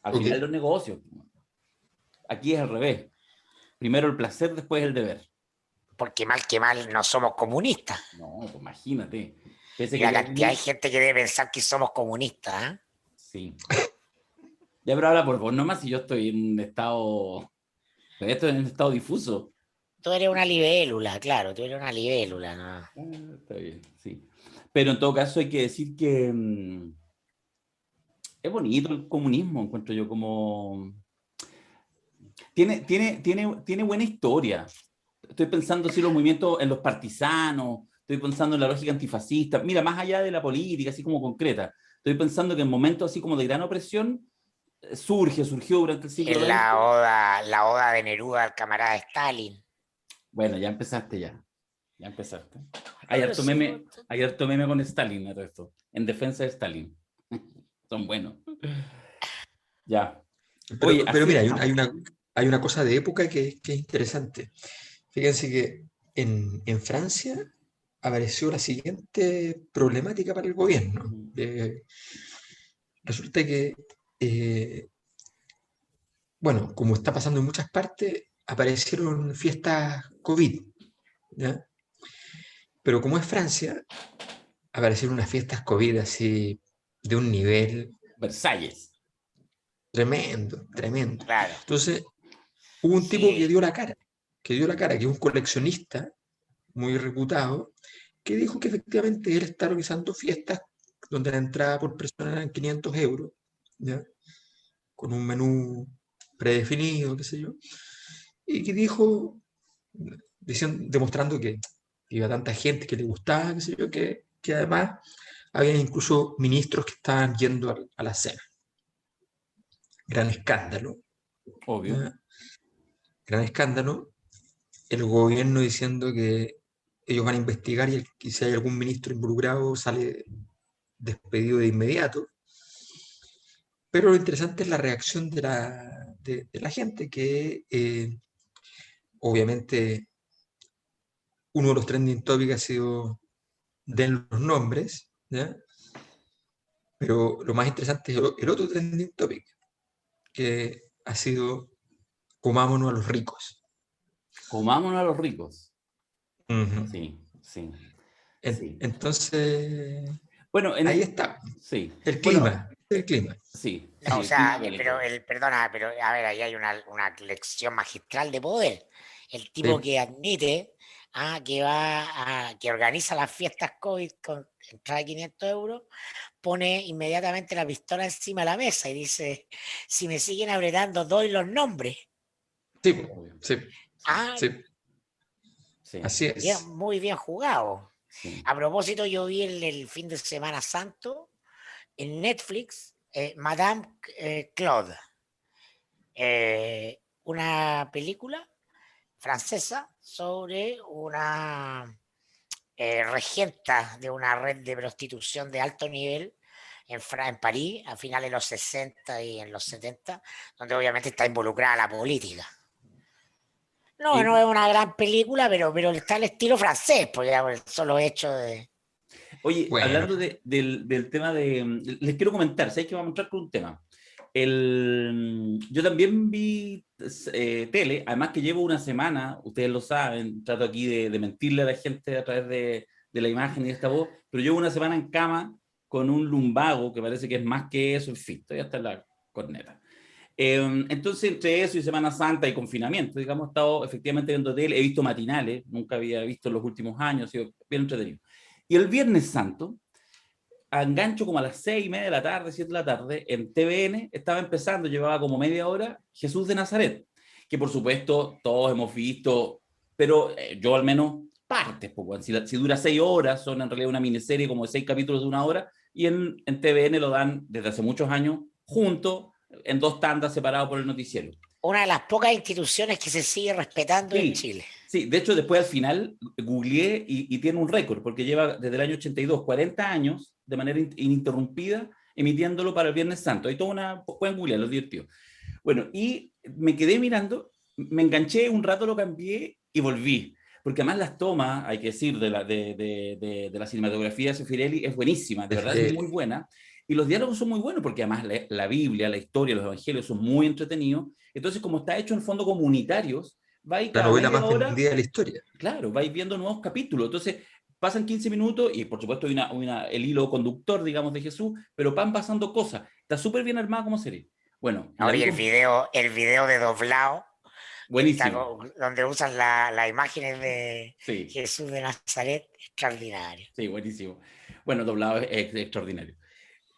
Al Ok. final los negocios. Aquí es al revés. Primero el placer, después el deber. Porque mal que mal no somos comunistas. No, pues imagínate. Pese Y que la ya cantidad de vimos... gente que debe pensar que somos comunistas, ¿eh? Sí. Ya, pero habla por vos nomás si yo estoy en un estado... Esto es en un estado difuso. Tú eres una libélula, claro, tú eres una libélula, ¿no? Está bien, sí. Pero en todo caso hay que decir que es bonito el comunismo, encuentro yo como... Tiene buena historia. Estoy pensando si los movimientos en los partisanos, estoy pensando en la lógica antifascista. Mira, más allá de la política, así como concreta, estoy pensando que en momentos así como de gran opresión surgió durante el siglo En XX. la oda de Neruda al camarada Stalin. Bueno, ya empezaste ya. Ya empezaste. Pero sí, Hay harto meme con Stalin a todo esto. En defensa de Stalin. Son buenos. Ya. Oye, Pero así mira, estamos. hay una cosa de época que es interesante. Fíjense que en Francia apareció la siguiente problemática para el gobierno. Resulta que, eh, bueno, como está pasando en muchas partes, aparecieron fiestas COVID, ¿ya? Pero como es Francia, aparecieron unas fiestas COVID así de un nivel Versalles. tremendo, tremendo. claro, Entonces, hubo un tipo que sí. dio la cara, que es un coleccionista muy reputado, que dijo que efectivamente él está organizando fiestas donde la entrada por persona eran 500 euros, ¿ya? Con un menú predefinido, qué sé yo, y que dijo, demostrando que iba tanta gente que le gustaba, qué sé yo, que además había incluso ministros que estaban yendo a la cena. Gran escándalo, Obvio. ¿ya? Gran escándalo, el gobierno diciendo que ellos van a investigar y si hay algún ministro involucrado sale despedido de inmediato. Pero lo interesante es la reacción de la gente, que obviamente uno de los trending topics ha sido den los nombres, ¿ya? Pero lo más interesante es el otro trending topic, que ha sido comámonos a los ricos. Comámonos a los ricos. Ujú. Sí, sí, sí. Entonces, Bueno, ahí está, sí. el Bueno, clima, el clima. sí, No, sí, o el clima sea, bélico. perdona, pero a ver, ahí hay una lección magistral de poder. El tipo Sí, que admite que organiza las fiestas COVID con entrada de 500 euros, pone inmediatamente la pistola encima de la mesa y dice, si me siguen apretando, doy los nombres. sí, Obvio. sí, Ah, sí, Sí, así bien, es. muy bien jugado. sí. A propósito, yo vi el fin de semana santo en Netflix, Madame Claude, una película francesa sobre una regenta de una red de prostitución de alto nivel en París a finales de los 60 y en los 70, donde obviamente está involucrada la política. No, no es Y, una gran película, pero está el estilo francés, pues ya por el solo hecho de... oye, Bueno, hablando del tema de... Les quiero comentar, ¿sabes que vamos a entrar con un tema? Yo también vi tele, además que llevo una semana, ustedes lo saben, trato aquí de mentirle a la gente a través de la imagen y de esta voz, pero llevo una semana en cama con un lumbago que parece que es más que eso, en fin, estoy hasta la corneta. Entonces, entre eso y Semana Santa y confinamiento, digamos, he estado efectivamente viendo tele, he visto matinales, nunca había visto en los últimos años, ha sido bien entretenido. Y el Viernes Santo, engancho como a las 6:30 de la tarde, 7 de la tarde, en TVN, estaba empezando, llevaba como media hora, Jesús de Nazaret, que por supuesto todos hemos visto, pero yo al menos partes, pues, si dura 6 horas, son en realidad una miniserie como de 6 capítulos de una hora, y en TVN lo dan desde hace muchos años juntos, en 2 tandas separados por el noticiero. Una de las pocas instituciones que se sigue respetando en Sí, Chile. sí, de hecho después al final googleé y tiene un récord, porque lleva desde el año 82, 40 años de manera ininterrumpida emitiéndolo para el Viernes Santo. Hay toda una, pueden googlearlo, es divertido. Bueno, y me quedé mirando, me enganché un rato, lo cambié y volví. Porque además las tomas, hay que decir, de la cinematografía de Sefirelli es buenísima, de verdad es muy buena. Y los diálogos son muy buenos porque además la Biblia, la historia, los evangelios son muy entretenidos. Entonces, como está hecho en fondo comunitarios, va ahí La cada novela media más hora, vendida de la historia. claro, vais viendo nuevos capítulos. Entonces, pasan 15 minutos y por supuesto hay el hilo conductor, digamos, de Jesús, pero van pasando cosas. Está súper bien armada como serie. Bueno, la Ahora, vi y con... el video de doblado, que está Buenísimo. donde usan las imágenes de Sí, Jesús de Nazaret, extraordinario. sí, buenísimo. Bueno, doblado es extraordinario.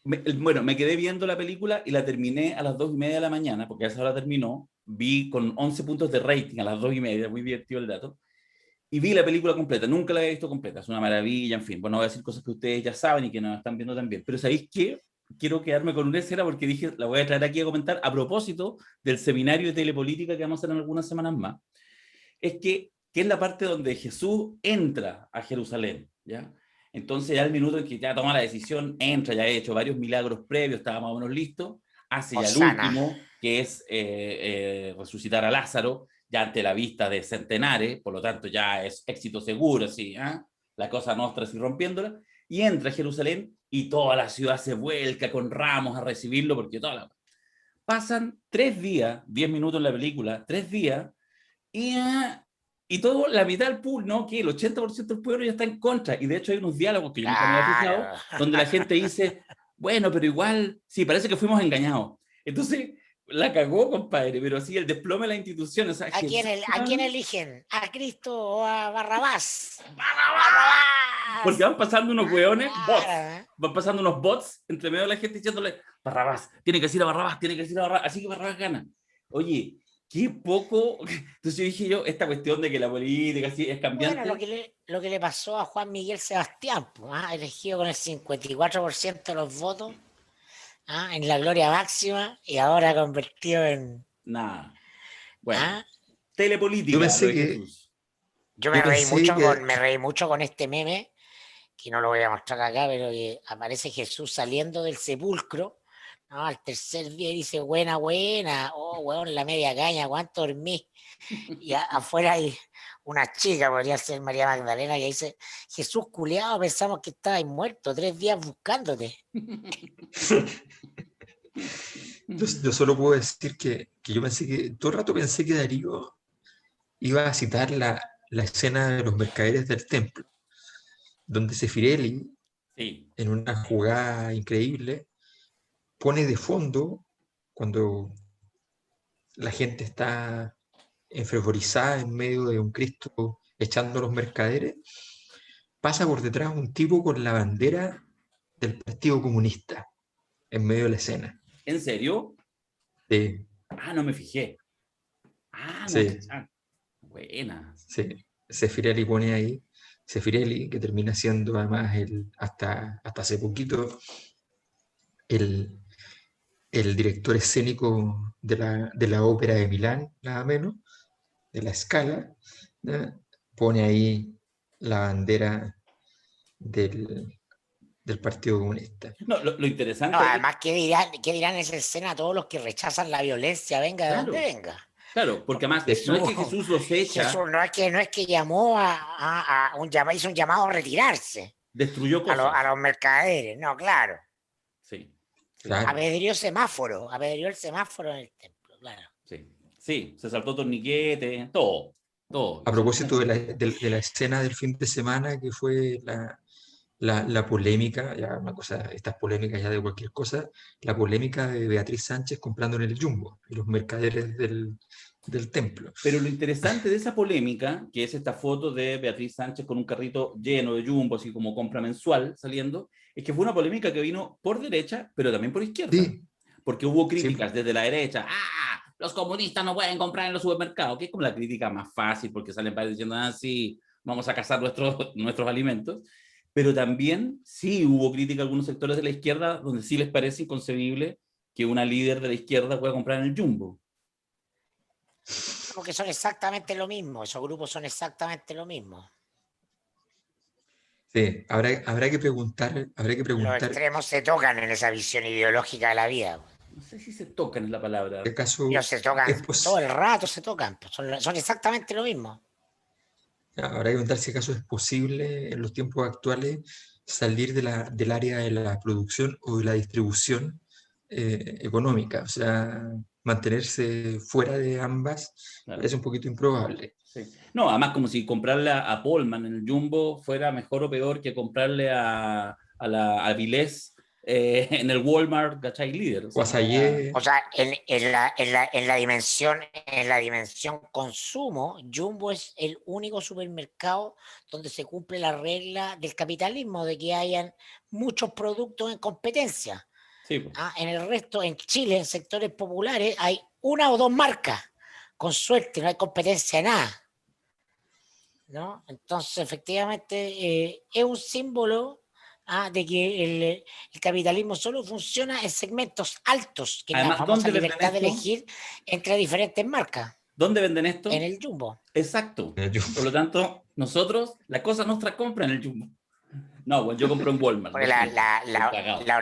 Bueno, me quedé viendo la película y la terminé a las 2:30 de la mañana, porque a esa hora terminó. Vi con 11 puntos de rating a las 2:30, muy divertido el dato. Y vi la película completa, nunca la había visto completa, es una maravilla, en fin. Bueno, voy a decir cosas que ustedes ya saben y que nos están viendo también. Pero ¿sabéis qué? Quiero quedarme con una escena porque dije, la voy a traer aquí a comentar a propósito del seminario de telepolítica que vamos a hacer en algunas semanas más. Es que es la parte donde Jesús entra a Jerusalén, ¿ya? Entonces ya el minuto en que ya toma la decisión, entra, ya ha hecho varios milagros previos, estaba más o menos listo, hace ya el Osana. último, que es resucitar a Lázaro, ya ante la vista de centenares, por lo tanto ya es éxito seguro, así, ¿eh? La cosa nostra así rompiéndola, y entra a Jerusalén y toda la ciudad se vuelca con ramos a recibirlo, porque toda la... Pasan 3 días, 10 minutos en la película, 3 días, y, y todo, la mitad del pool, ¿no? Que el 80% del pueblo ya está en contra. Y de hecho hay unos diálogos que yo nunca me había fijado, Claro. donde la gente dice, bueno, pero igual, sí, parece que fuimos engañados. Entonces, la cagó, compadre, pero sí, el desplome de las instituciones. O sea, ¿A quién eligen? ¿A Cristo o a Barrabás? ¡Barrabás! Porque ¡Barrabás! van pasando unos Ah, hueones, bots, claro, ¿eh? van pasando unos bots entre medio de la gente diciéndole, Barrabás, tiene que decir a Barrabás, tiene que decir a Barrabás, así que Barrabás gana. Oye, qué poco. Entonces yo dije esta cuestión de que la política así es Bueno, cambiante. lo que le pasó a Juan Miguel Sebastián, pues, elegido con el 54% de los votos, en la gloria máxima, y ahora convertido en... Nada. Bueno, ¿ah? Yo telepolítica, lo pensé de que, Jesús. Yo yo pensé que, me reí mucho con este meme, que no lo voy a mostrar acá, pero que aparece Jesús saliendo del sepulcro, ¿no? Al tercer día y dice, buena, buena, oh, weón, la media caña, ¿cuánto dormí? Y afuera hay una chica, podría ser María Magdalena, que dice, Jesús culeado, pensamos que estabas muerto, 3 días buscándote. yo solo puedo decir que yo pensé que, todo el rato pensé que Darío iba a citar la escena de los mercaderes del templo, donde Sefirelli, Sí, en una jugada increíble, pone de fondo, cuando la gente está enfervorizada en medio de un Cristo echando a los mercaderes, pasa por detrás un tipo con la bandera del Partido Comunista en medio de la escena. ¿en serio? Sí, Ah, no me fijé. Ah, no, sí, cachá. Buena. sí. Sefirelli pone ahí, Sefirelli, que termina siendo además hasta hace poquito el, el director escénico de la ópera de Milán, nada menos, de la Scala, ¿no? Pone ahí la bandera del, del Partido Comunista. No, lo No, interesante ahí, además, qué dirán en esa escena todos los que rechazan la violencia, venga de donde claro, venga? claro, porque Porque además no es Jesús, que Jesús los echa, Jesús no es que llamó hizo un llamado a retirarse destruyó a cosas. los mercaderes, no, claro. Sí, sí, Claro. Apedreó el semáforo en el templo, claro. sí. Sí, se saltó torniquete, todo, todo. A propósito de la escena del fin de semana, que fue la polémica, ya una cosa, estas polémicas ya de cualquier cosa, la polémica de Beatriz Sánchez comprando en el Jumbo y los mercaderes del templo. Pero lo interesante de esa polémica, que es esta foto de Beatriz Sánchez con un carrito lleno de Jumbo, así como compra mensual saliendo, es que fue una polémica que vino por derecha, pero también por izquierda. Sí, Porque hubo sí, críticas desde la derecha, los comunistas no pueden comprar en los supermercados, que es como la crítica más fácil, porque salen para diciendo, sí, vamos a cazar nuestros alimentos. Pero también sí hubo crítica a algunos sectores de la izquierda donde sí les parece inconcebible que una líder de la izquierda pueda comprar en el Jumbo. Porque son exactamente lo mismo, esos grupos son exactamente lo mismo. sí. Habrá que Los preguntar extremos se tocan en esa visión ideológica de la vida. No sé si se tocan es la palabra. qué Ellos caso se tocan, es todo posible. el rato se tocan, pues, son exactamente lo mismo. Habrá que preguntar si acaso es posible en los tiempos actuales salir del área de la producción o de la distribución económica. O sea, mantenerse fuera de ambas Claro. parece un poquito improbable. Sí. No, además como si comprarle a Polman en el Jumbo fuera mejor o peor que comprarle a Vilés en el Walmart, ¿cachai? Líder. O O sea, una weá- O sea, en la dimensión consumo, Jumbo es el único supermercado donde se cumple la regla del capitalismo, de que hayan muchos productos en competencia. sí, po. En el resto, en Chile, en sectores populares, hay una o dos marcas. Con suerte, no hay competencia en nada. ¿No? Entonces, efectivamente, es un símbolo de que el capitalismo solo funciona en segmentos altos, que es la Además, famosa ¿dónde venden libertad de esto? elegir entre diferentes marcas ¿Dónde venden en esto? el Jumbo. Exacto. Yo- Por lo tanto, nosotros, las cosas nuestras compran en el Jumbo. No, bueno, yo compro en Walmart, Porque lo siento. Estoy cagado. la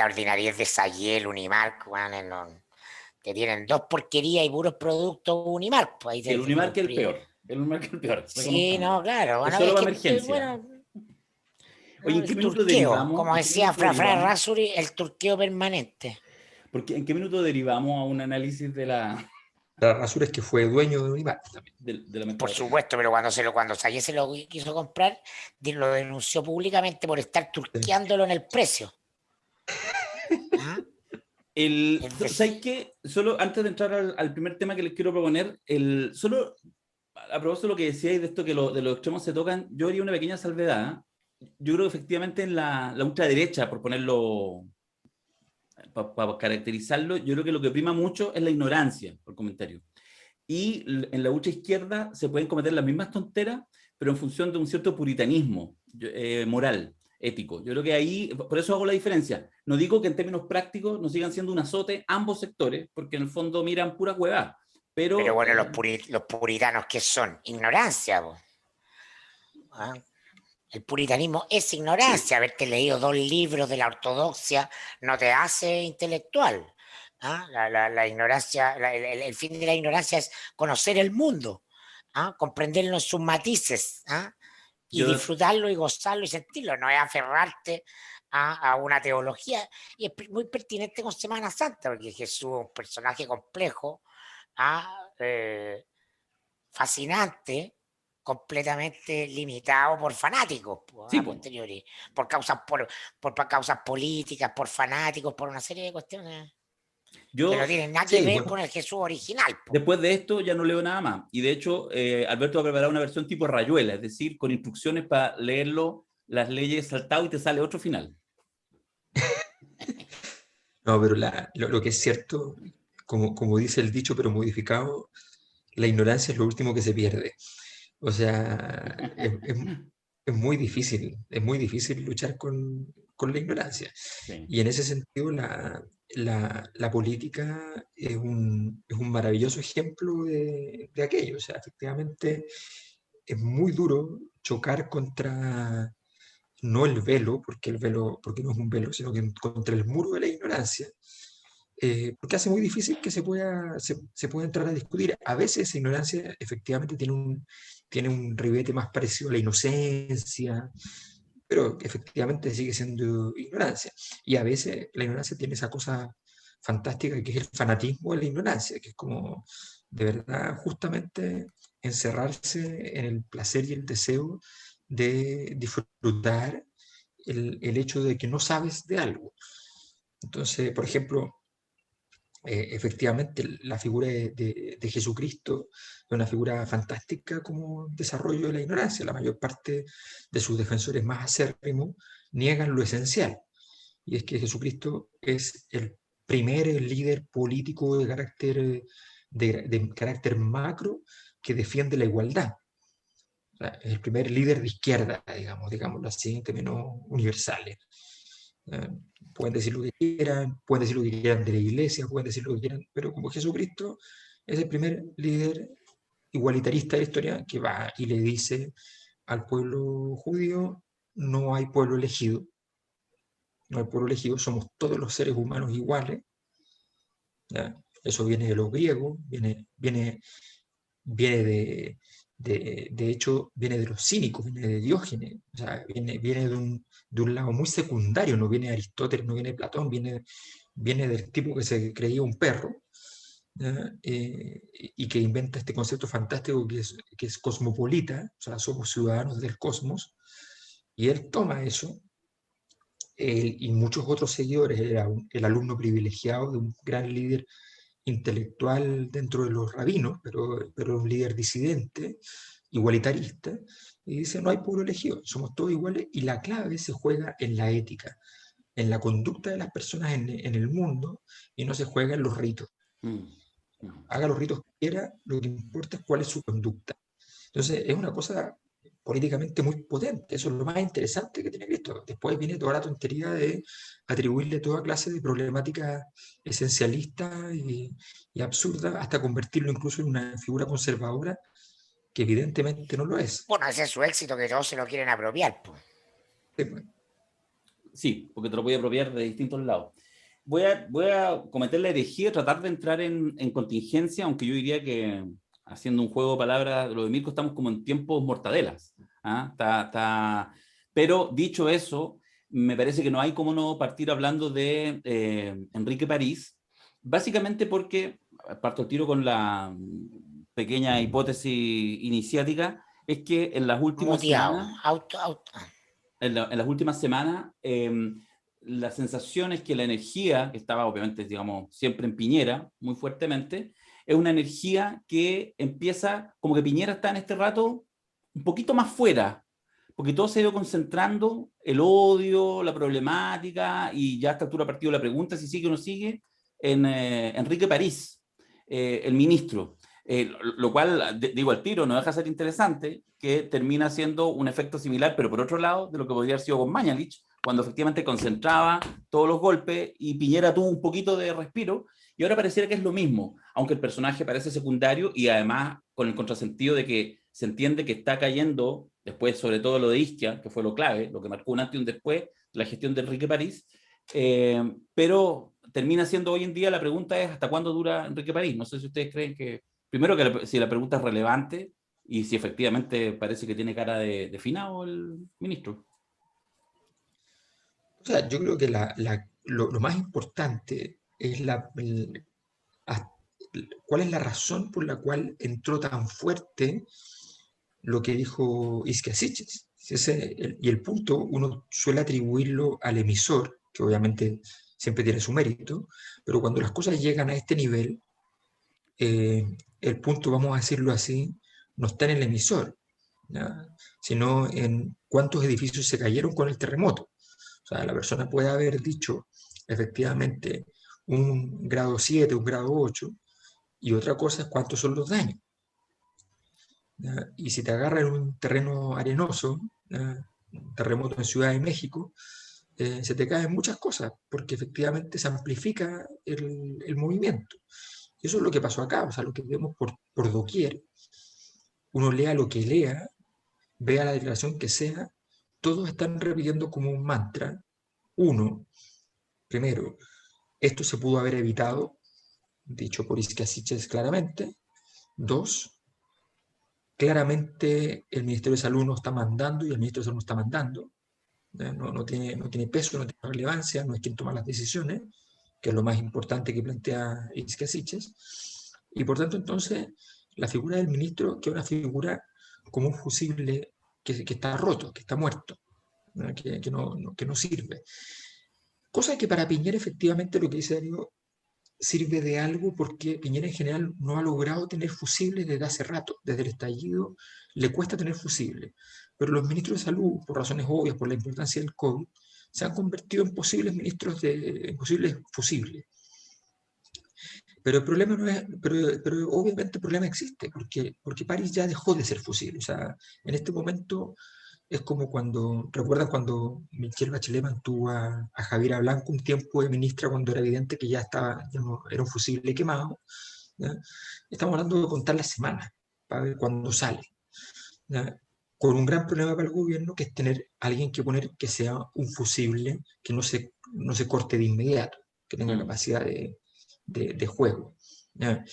ordinariedad de Sayel, Unimark, bueno, que tienen dos porquerías y puros productos Unimark, pues ahí Y el te Unimark es el compré. peor. El Unimark es el peor, Sí, reconozcámoslo. no, claro. Es Bueno, solo es para que, emergencia. bueno, Oye, no, ¿en qué el minuto turqueo, derivamos? como ¿En qué decía minuto Fra derivamos? Rasuri, el turqueo permanente. Porque, ¿en qué minuto derivamos a un análisis de La rasura es que fue dueño de Unimark también. de la Por mercadotecnia? supuesto, pero cuando Sayé se lo quiso comprar, lo denunció públicamente por estar Sí. turqueándolo en el precio. ¿Ah? Es decir, ¿Sabes qué? Solo antes de entrar al primer tema que les quiero proponer, solo a propósito de lo que decíais de esto que de los extremos se tocan, yo haría una pequeña salvedad. Yo creo que efectivamente en la ultraderecha, por ponerlo, para caracterizarlo, yo creo que lo que prima mucho es la ignorancia, por comentario. Y en la ultra izquierda se pueden cometer las mismas tonteras, pero en función de un cierto puritanismo moral, ético. Yo creo que ahí, por eso hago la diferencia. No digo que en términos prácticos no sigan siendo un azote ambos sectores, porque en el fondo miran pura huevada. pero Pero bueno, los puritanos, ¿qué son? Ignorancia. ¿Ah? El puritanismo es Sí, ignorancia. Haberte leído 2 libros de la ortodoxia no te hace intelectual. La ignorancia, el fin de la ignorancia es conocer el mundo, comprenderlo en sus matices, y yo, disfrutarlo y gozarlo y sentirlo. No es aferrarte a una teología. Y es muy pertinente con Semana Santa, porque Jesús es un personaje complejo, eh, fascinante, completamente limitado por fanáticos, sí, a pues, posteriori, por causas políticas, por fanáticos, por una serie de cuestiones que no yo tienen nada que sí, ver bueno, con el Jesús original. después de esto ya no leo nada más. Y de hecho, Alberto ha preparado una versión tipo rayuela, es decir, con instrucciones para leerlo, las leyes saltado y te sale otro final. no, pero lo que es cierto, como dice el dicho, pero modificado, la ignorancia es lo último que se pierde. O sea, es muy difícil luchar con la ignorancia. Sí. Y en ese sentido, la política es un maravilloso ejemplo de aquello. O sea, efectivamente, es muy duro chocar contra, no el velo, porque no es un velo, sino que contra el muro de la ignorancia, porque hace muy difícil que se pueda entrar a discutir. A veces esa ignorancia efectivamente tiene un ribete más parecido a la inocencia, pero efectivamente sigue siendo ignorancia. Y a veces la ignorancia tiene esa cosa fantástica que es el fanatismo de la ignorancia, que es como de verdad justamente encerrarse en el placer y el deseo de disfrutar el hecho de que no sabes de algo. Entonces, por ejemplo, efectivamente la figura de Jesucristo es una figura fantástica como desarrollo de la ignorancia. La mayor parte de sus defensores más acérrimos niegan lo esencial, y es que Jesucristo es el primer líder político de carácter macro que defiende la igualdad. O sea, es el primer líder de izquierda, digámoslo así, en términos universales. Eh, Pueden decir lo que quieran, pueden decir lo que quieran de la iglesia, pueden decir lo que quieran, pero como Jesucristo es el primer líder igualitarista de la historia que va y le dice al pueblo judío, no hay pueblo elegido, no hay pueblo elegido, somos todos los seres humanos iguales. ¿Ya? Eso viene de los griegos, viene de hecho, viene de los cínicos, viene de Diógenes, o sea, viene de un lado muy secundario, no viene de Aristóteles, no viene de Platón, viene del tipo que se creía un perro, ¿ya? Y que inventa este concepto fantástico que es cosmopolita, o sea, somos ciudadanos del cosmos, y él toma eso, él y muchos otros seguidores, era el alumno privilegiado de un gran líder intelectual dentro de los rabinos, pero un líder disidente, igualitarista, y dice, no hay pueblo elegido, somos todos iguales, y la clave se juega en la ética, en la conducta de las personas en el mundo, y no se juega en los ritos. Mm, mm. Haga los ritos que quiera, lo que importa es cuál es su conducta. Entonces, es una cosa políticamente muy potente, eso es lo más interesante que tiene Cristo. Después viene toda la tontería de atribuirle toda clase de problemática esencialista y absurda, hasta convertirlo incluso en una figura conservadora, que evidentemente no lo es. Bueno, ese es su éxito, que todos se lo quieren apropiar, pues. Sí, porque te lo voy a apropiar de distintos lados. Voy a cometer la herejía, tratar de entrar en contingencia, aunque yo diría que, haciendo un juego de palabras, lo de Mirko, estamos como en tiempos mortadelas. ¿Ah? Pero dicho eso, me parece que no hay cómo no partir hablando de Enrique París, básicamente porque, parto el tiro con la pequeña hipótesis iniciática, es que en las últimas Muteado. semanas en las últimas semanas, la sensación es que la energía, que estaba obviamente, digamos, siempre en Piñera, muy fuertemente, es una energía que empieza, como que Piñera está en este rato un poquito más fuera, porque todo se ha ido concentrando, el odio, la problemática, y ya a esta altura partido la pregunta si sigue o no sigue, en Enrique París, el ministro. Lo cual, digo al tiro, no deja de ser interesante, que termina siendo un efecto similar, pero por otro lado, de lo que podría haber sido con Mañalich, cuando efectivamente concentraba todos los golpes y Piñera tuvo un poquito de respiro, y ahora pareciera que es lo mismo, aunque el personaje parece secundario y además con el contrasentido de que se entiende que está cayendo, después sobre todo lo de Ischia, que fue lo clave, lo que marcó un antes y un después, la gestión de Enrique París, pero termina siendo hoy en día la pregunta es ¿hasta cuándo dura Enrique París? No sé si ustedes creen que primero, que si la pregunta es relevante y si efectivamente parece que tiene cara de finado el ministro. O sea, yo creo que lo más importante es a- cuál es la razón por la cual entró tan fuerte lo que dijo Isquia Siches. Y el punto uno suele atribuirlo al emisor, que obviamente siempre tiene su mérito, pero cuando las cosas llegan a este nivel, el punto, vamos a decirlo así, no está en el emisor, ¿ya? Sino en cuántos edificios se cayeron con el terremoto. O sea, la persona puede haber dicho efectivamente un grado 7, un grado 8, y otra cosa es cuántos son los daños. ¿Ya? Y si te agarra en un terreno arenoso, ¿ya? Un terremoto en Ciudad de México, se te caen muchas cosas, porque efectivamente se amplifica el movimiento. Y eso es lo que pasó acá, o sea, lo que vemos por doquier. Uno lea lo que lea, vea la declaración que sea, todos están repitiendo como un mantra. Uno, primero, esto se pudo haber evitado, dicho por Isquia Siches claramente. Dos, claramente el Ministerio de Salud no está mandando y el Ministro de Salud no está mandando. No tiene peso, no tiene relevancia, no es quien toma las decisiones, que es lo más importante que plantea Isquia Siches. Y por tanto, entonces, la figura del ministro, que es una figura como un fusible que está roto, que está muerto, ¿no? Que no sirve. Cosa que para Piñera, efectivamente, lo que dice Darío, sirve de algo porque Piñera en general no ha logrado tener fusibles desde hace rato. Desde el estallido le cuesta tener fusibles. Pero los ministros de salud, por razones obvias, por la importancia del COVID, se han convertido en posibles ministros en posibles fusibles. Pero el problema no es, pero obviamente el problema existe, porque París ya dejó de ser fusible. O sea, en este momento es como recuerdan cuando Michelle Bachelet mantuvo a Javiera Blanco un tiempo de ministra cuando era evidente que ya no era un fusible quemado, ¿ya? Estamos hablando de contar las semanas para ver cuándo sale, ¿ya? Con un gran problema para el gobierno que es tener alguien que poner que sea un fusible que no se corte de inmediato, que tenga capacidad de juego, ¿ya?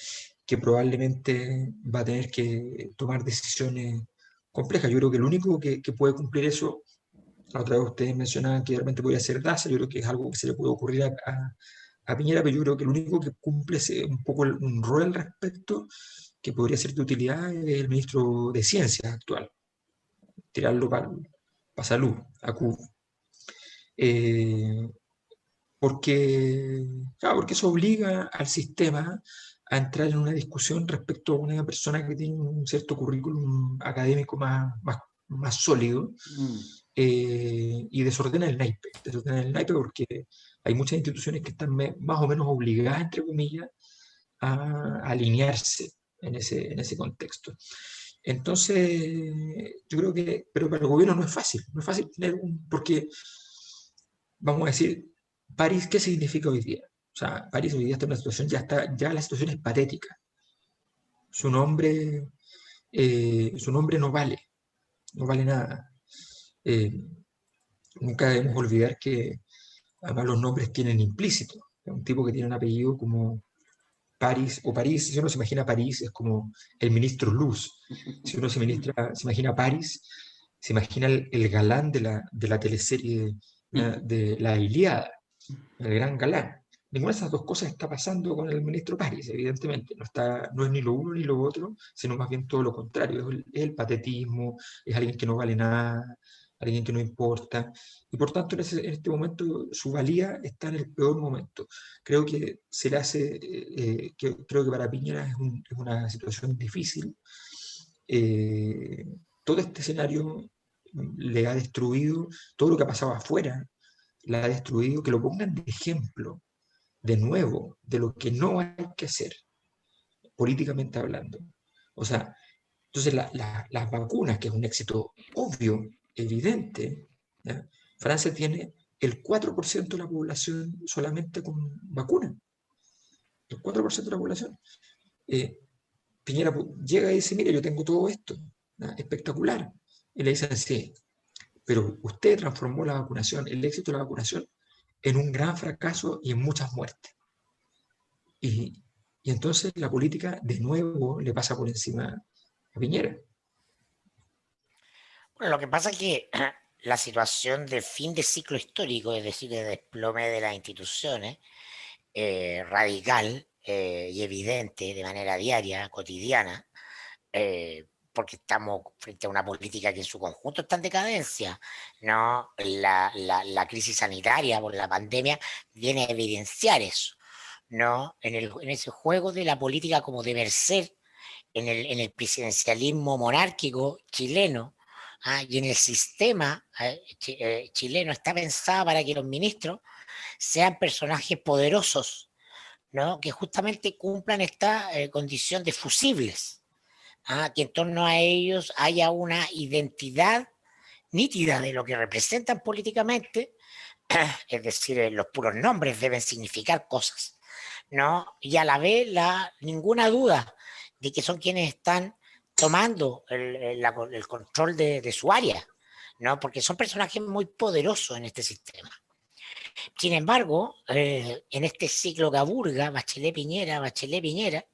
que probablemente va a tener que tomar decisiones complejas. Yo creo que el único que puede cumplir eso, la otra vez ustedes mencionaban que realmente podría ser Daza, yo creo que es algo que se le puede ocurrir a Piñera, pero yo creo que el único que cumple un poco un rol al respecto que podría ser de utilidad es el ministro de Ciencias actual, tirarlo para salud, a Cuba. Eh, claro, porque eso obliga al sistema a entrar en una discusión respecto a una persona que tiene un cierto currículum académico más sólido, Mm. y desordena el naipe porque hay muchas instituciones que están más o menos obligadas, entre comillas, a alinearse en ese contexto. Entonces, yo creo que, pero para el gobierno no es fácil tener porque, vamos a decir, París, ¿qué significa hoy día? O sea, París hoy día está en una situación, ya la situación es patética. Su nombre, su nombre no vale nada. Eh, Nunca debemos olvidar que además los nombres tienen implícito. Un tipo que tiene un apellido como París, si uno se imagina París, es como el ministro Luz. Si uno se imagina París, se imagina el galán de la teleserie de La Ilíada, el gran galán. Ninguna de esas dos cosas está pasando con el ministro París, evidentemente. No es ni lo uno ni lo otro, sino más bien todo lo contrario. Es el patetismo, es alguien que no vale nada, alguien que no importa. Y por tanto, en este momento, su valía está en el peor momento. Creo que se le hace, creo que para Piñera es una situación difícil. Eh, Todo este escenario le ha destruido todo lo que ha pasado afuera, la ha destruido, que lo pongan de ejemplo, de nuevo, de lo que no hay que hacer, políticamente hablando. O sea, entonces las vacunas, que es un éxito obvio, evidente, ¿ya? Francia tiene el 4% de la población solamente con vacuna, el 4% de la población. Eh, Piñera llega y dice, mire, yo tengo todo esto, ¿ya? Espectacular. Y le dicen, sí, pero usted transformó la vacunación, el éxito de la vacunación, en un gran fracaso y en muchas muertes. Y, y entonces la política de nuevo le pasa por encima a Piñera. Bueno, lo que pasa es que la situación de fin de ciclo histórico, es decir, de desplome de las instituciones, radical y evidente de manera diaria, cotidiana, porque estamos frente a una política que en su conjunto está en decadencia, ¿no? La crisis sanitaria por la pandemia viene a evidenciar eso, ¿no? En ese juego de la política como deber ser, en el presidencialismo monárquico chileno, y en el sistema chileno está pensada para que los ministros sean personajes poderosos, ¿no? Que justamente cumplan esta condición de fusibles, que en torno a ellos haya una identidad nítida de lo que representan políticamente, es decir, los puros nombres deben significar cosas, ¿no? Y a la vez ninguna duda de que son quienes están tomando el control de su área, ¿no? Porque son personajes muy poderosos en este sistema. Sin embargo, en este ciclo que aburga, Bachelet Piñera,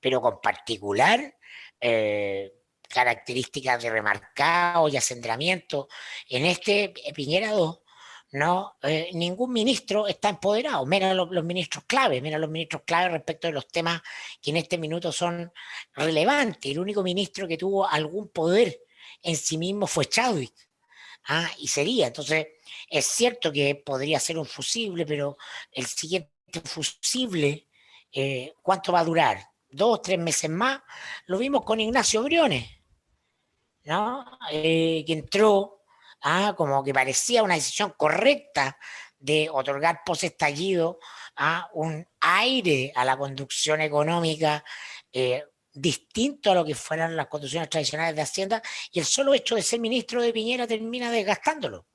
pero con particular eh, características de remarcado y acendramiento, en este Piñera 2, no, ningún ministro está empoderado, menos los ministros clave, respecto de los temas que en este minuto son relevantes. El único ministro que tuvo algún poder en sí mismo fue Chadwick. Y sería, entonces, es cierto que podría ser un fusible, pero el siguiente fusible, ¿cuánto va a durar? 2 o 3 meses más. Lo vimos con Ignacio Briones, ¿no? Que entró, como que parecía una decisión correcta de otorgar post-estallido a un aire a la conducción económica, distinto a lo que fueran las conducciones tradicionales de Hacienda, y el solo hecho de ser ministro de Piñera termina desgastándolo,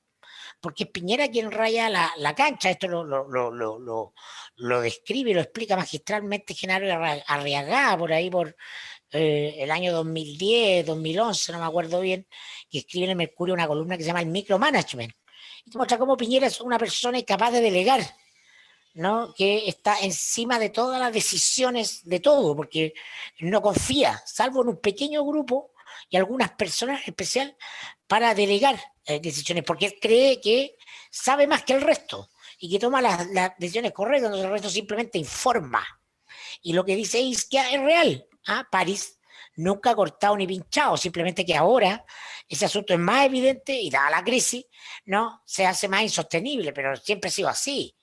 porque es Piñera quien raya la cancha. Esto lo describe y lo explica magistralmente Genaro Arriagada por ahí, por el año 2010, 2011, no me acuerdo bien, que escribe en el Mercurio una columna que se llama El Micromanagement, y muestra cómo Piñera es una persona incapaz de delegar, ¿no? Que está encima de todas las decisiones de todo, porque no confía, salvo en un pequeño grupo y algunas personas en especial, para delegar decisiones, porque él cree que sabe más que el resto y que toma las decisiones correctas, entonces el resto simplemente informa. Y lo que dice Isquia es real. ¿Ah? París nunca ha cortado ni pinchado, simplemente que ahora ese asunto es más evidente y dada la crisis, ¿no? Se hace más insostenible, pero siempre ha sido así.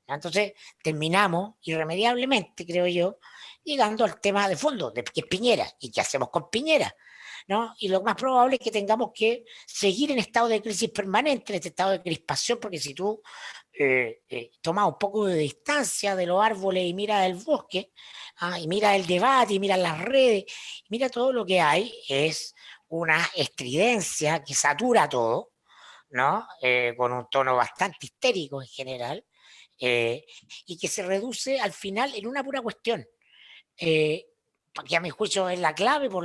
Entonces terminamos irremediablemente, creo yo, llegando al tema de fondo, de que es Piñera y qué hacemos con Piñera, ¿no? Y lo más probable es que tengamos que seguir en estado de crisis permanente, en este estado de crispación, porque si tú tomas un poco de distancia de los árboles y miras el bosque, y mira el debate, y mira las redes, y mira todo lo que hay, es una estridencia que satura todo, ¿no? Con un tono bastante histérico en general, eh, y que se reduce al final en una pura cuestión, eh, que a mi juicio es la clave, por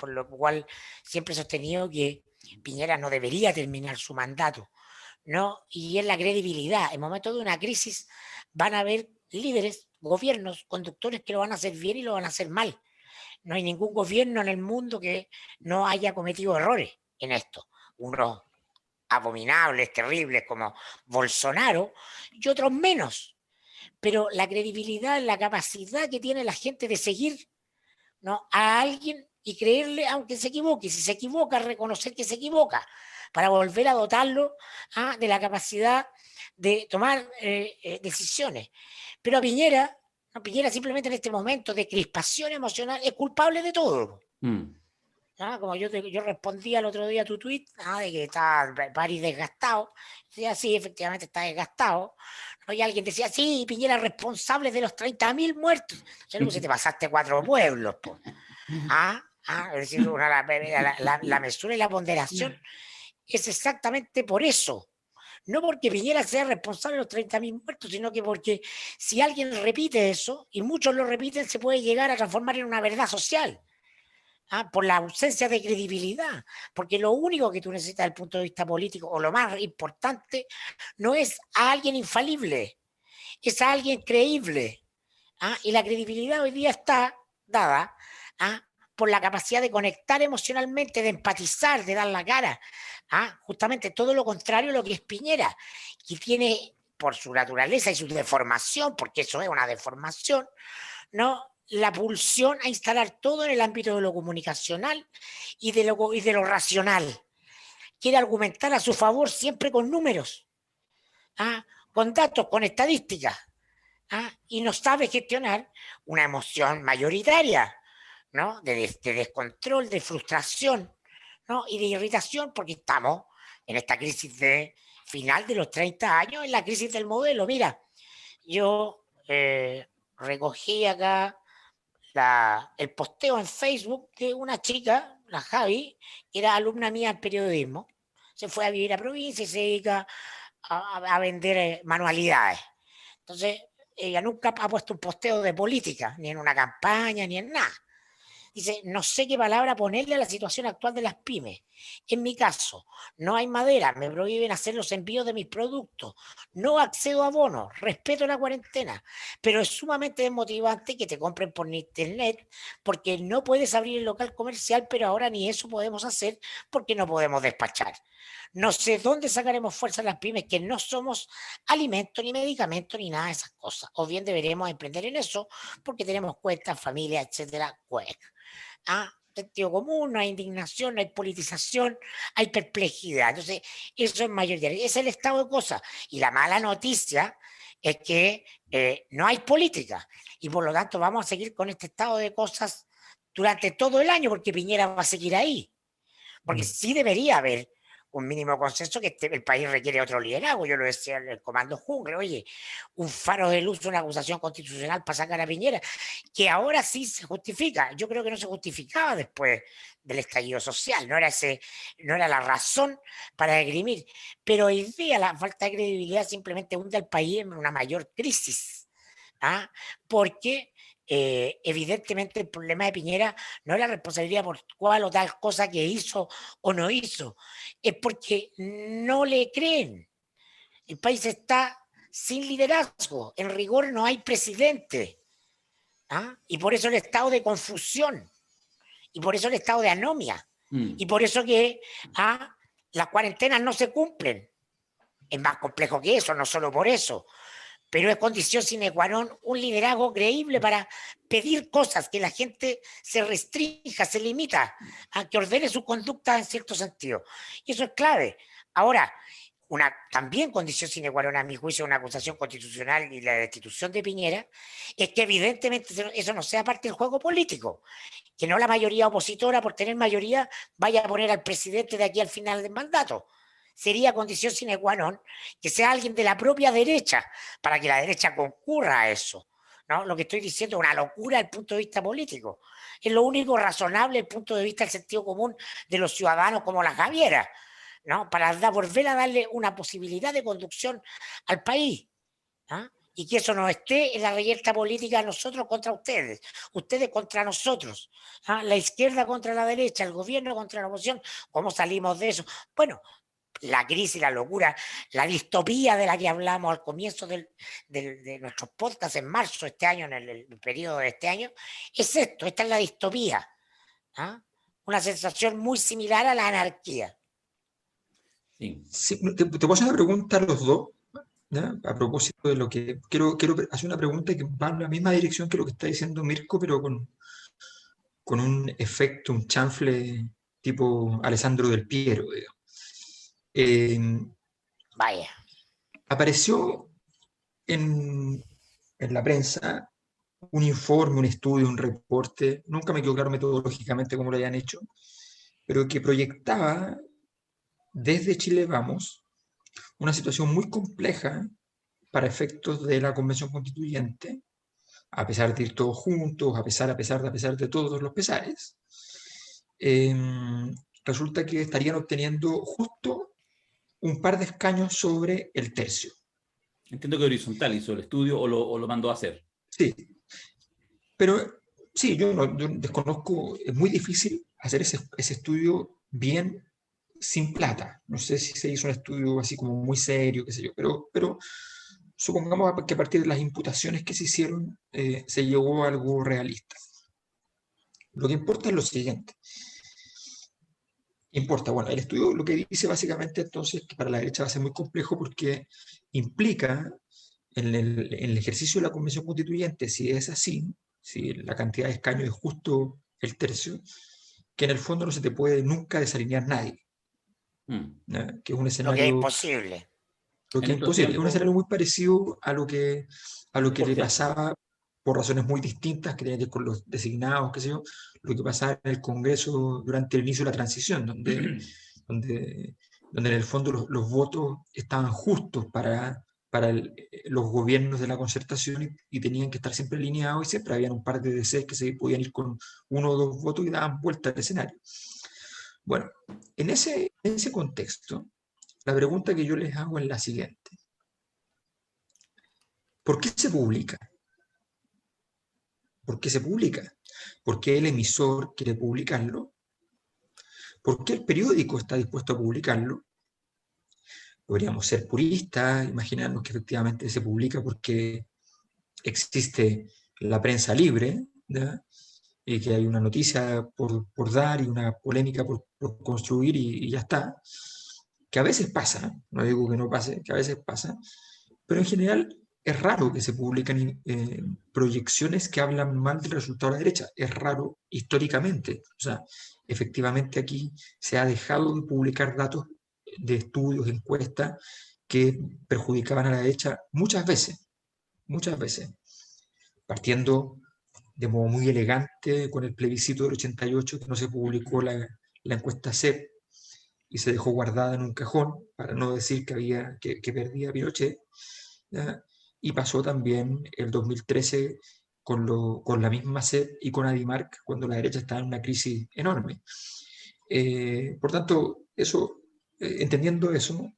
lo cual siempre he sostenido que Piñera no debería terminar su mandato, ¿no? Y es la credibilidad. En momentos de una crisis van a haber líderes, gobiernos, conductores que lo van a hacer bien y lo van a hacer mal. No hay ningún gobierno en el mundo que no haya cometido errores en esto. Unos abominables, terribles como Bolsonaro y otros menos. Pero la credibilidad, la capacidad que tiene la gente de seguir, ¿no? A alguien y creerle aunque se equivoque. Si se equivoca, reconocer que se equivoca para volver a dotarlo de la capacidad de tomar decisiones. Pero a Piñera, no, Piñera simplemente en este momento de crispación emocional es culpable de todo. Como yo respondí al otro día a tu tweet, de que está París desgastado. Decía, sí, efectivamente está desgastado. ¿No? Y alguien decía, sí, Piñera es responsable de los 30.000 muertos. O sea, te pasaste 4 pueblos. Po. Es decir, la mesura y la ponderación es exactamente por eso. No porque Piñera sea responsable de los 30.000 muertos, sino que porque si alguien repite eso, y muchos lo repiten, se puede llegar a transformar en una verdad social. Por la ausencia de credibilidad, porque lo único que tú necesitas desde el punto de vista político, o lo más importante, no es a alguien infalible, es a alguien creíble. Y la credibilidad hoy día está dada por la capacidad de conectar emocionalmente, de empatizar, de dar la cara. Justamente todo lo contrario a lo que es Piñera, que tiene por su naturaleza y su deformación, porque eso es una deformación, ¿no? La pulsión a instalar todo en el ámbito de lo comunicacional y de lo racional. Quiere argumentar a su favor siempre con números, con datos, con estadísticas, y no sabe gestionar una emoción mayoritaria, ¿no? De descontrol, de frustración, ¿no? Y de irritación, porque estamos en esta crisis de final de los 30 años, en la crisis del modelo. Mira, yo recogí acá el posteo en Facebook de una chica, la Javi, que era alumna mía en periodismo. Se fue a vivir a provincia y se dedica a vender manualidades. Entonces, ella nunca ha puesto un posteo de política, ni en una campaña, ni en nada. Dice, no sé qué palabra ponerle a la situación actual de las pymes. En mi caso, no hay madera, me prohíben hacer los envíos de mis productos, no accedo a bonos, respeto la cuarentena, pero es sumamente desmotivante que te compren por internet porque no puedes abrir el local comercial, pero ahora ni eso podemos hacer porque no podemos despachar. No sé dónde sacaremos fuerza las pymes, que no somos alimento, ni medicamento, ni nada de esas cosas. O bien deberemos emprender en eso porque tenemos cuentas, familia, etcétera. Sentido común, no hay indignación, no hay politización, hay perplejidad. Entonces, eso es mayoritario. Ese es el estado de cosas. Y la mala noticia es que no hay política. Y por lo tanto vamos a seguir con este estado de cosas durante todo el año, porque Piñera va a seguir ahí. Porque sí debería haber un mínimo consenso que el país requiere otro liderazgo. Yo lo decía en el Comando Jungle, oye, un faro de luz, una acusación constitucional para sacar a Piñera, que ahora sí se justifica. Yo creo que no se justificaba después del estallido social, no era la razón para esgrimir. Pero hoy día la falta de credibilidad simplemente hunde al país en una mayor crisis. Porque evidentemente el problema de Piñera no es la responsabilidad por cual o tal cosa que hizo o no hizo, es porque no le creen. El país está sin liderazgo. En rigor no hay presidente. Y por eso el estado de confusión. Y por eso el estado de anomia. Y por eso que las cuarentenas no se cumplen. Es más complejo que eso, no solo por eso. Pero es condición sine qua non un liderazgo creíble para pedir cosas, que la gente se restrinja, se limita, a que ordene su conducta en cierto sentido. Y eso es clave. Ahora, una también condición sine qua non, a mi juicio, una acusación constitucional y la destitución de Piñera, es que evidentemente eso no sea parte del juego político. Que no la mayoría opositora, por tener mayoría, vaya a poner al presidente de aquí al final del mandato. Sería condición sine qua non que sea alguien de la propia derecha, para que la derecha concurra a eso. ¿No? Lo que estoy diciendo es una locura desde el punto de vista político. Es lo único razonable desde el punto de vista del sentido común de los ciudadanos como la Javiera, ¿no? Para volver a darle una posibilidad de conducción al país. Y que eso no esté en la reyerta política nosotros contra ustedes, ustedes contra nosotros, la izquierda contra la derecha, el gobierno contra la oposición. ¿Cómo salimos de eso? Bueno, la crisis, la locura, la distopía de la que hablamos al comienzo de nuestros podcasts en marzo de este año, en el periodo de este año, es esto, esta es la distopía. Una sensación muy similar a la anarquía. Sí. Sí, te puedo hacer una pregunta a los dos, ¿ya? A propósito de lo que quiero hacer una pregunta que va en la misma dirección que lo que está diciendo Mirko, pero con un efecto, un chanfle tipo Alessandro Del Piero, digamos. Vaya. Apareció en la prensa un informe, un estudio, un reporte, nunca me quedó claro metodológicamente cómo lo hayan hecho, pero que proyectaba desde Chile Vamos una situación muy compleja para efectos de la Convención Constituyente, a pesar de ir todos juntos, a pesar de todos los pesares. Resulta que estarían obteniendo justo un par de escaños sobre el tercio. Entiendo que horizontal hizo el estudio o lo mandó a hacer. Sí, pero sí, yo desconozco, es muy difícil hacer ese estudio bien sin plata. No sé si se hizo un estudio así como muy serio, qué sé yo, pero supongamos que a partir de las imputaciones que se hicieron se llegó a algo realista. Lo que importa es lo siguiente. Bueno, el estudio lo que dice básicamente entonces que para la derecha va a ser muy complejo porque implica en el ejercicio de la Convención Constituyente, si es así, si la cantidad de escaños es justo el tercio, que en el fondo no se te puede nunca desalinear nadie. Que es un escenario... Lo que es imposible. Lo que es imposible. Es un escenario muy parecido a lo que le pasaba, por razones muy distintas, que tiene que ver con los designados, qué sé yo, lo que pasaba en el Congreso durante el inicio de la transición, donde en el fondo los votos estaban justos para los gobiernos de la concertación y tenían que estar siempre alineados y siempre habían un par de DCs que se podían ir con uno o dos votos y daban vuelta al escenario. Bueno, en ese contexto, la pregunta que yo les hago es la siguiente. ¿Por qué se publica? ¿Por qué se publica? ¿Por qué el emisor quiere publicarlo? ¿Por qué el periódico está dispuesto a publicarlo? Podríamos ser puristas, imaginarnos que efectivamente se publica porque existe la prensa libre, ¿ya? Y que hay una noticia por dar y una polémica por construir y ya está. Que a veces pasa, no digo que no pase, que a veces pasa, pero en general es raro que se publiquen proyecciones que hablan mal del resultado de la derecha. Es raro históricamente. O sea, efectivamente aquí se ha dejado de publicar datos de estudios, encuestas, que perjudicaban a la derecha muchas veces, partiendo de modo muy elegante con el plebiscito del 88, que no se publicó la encuesta CEP y se dejó guardada en un cajón para no decir que perdía Pinochet, ¿ya? Y pasó también el 2013 con la misma CEP y con Adimark cuando la derecha estaba en una crisis enorme. Por tanto, entendiendo eso,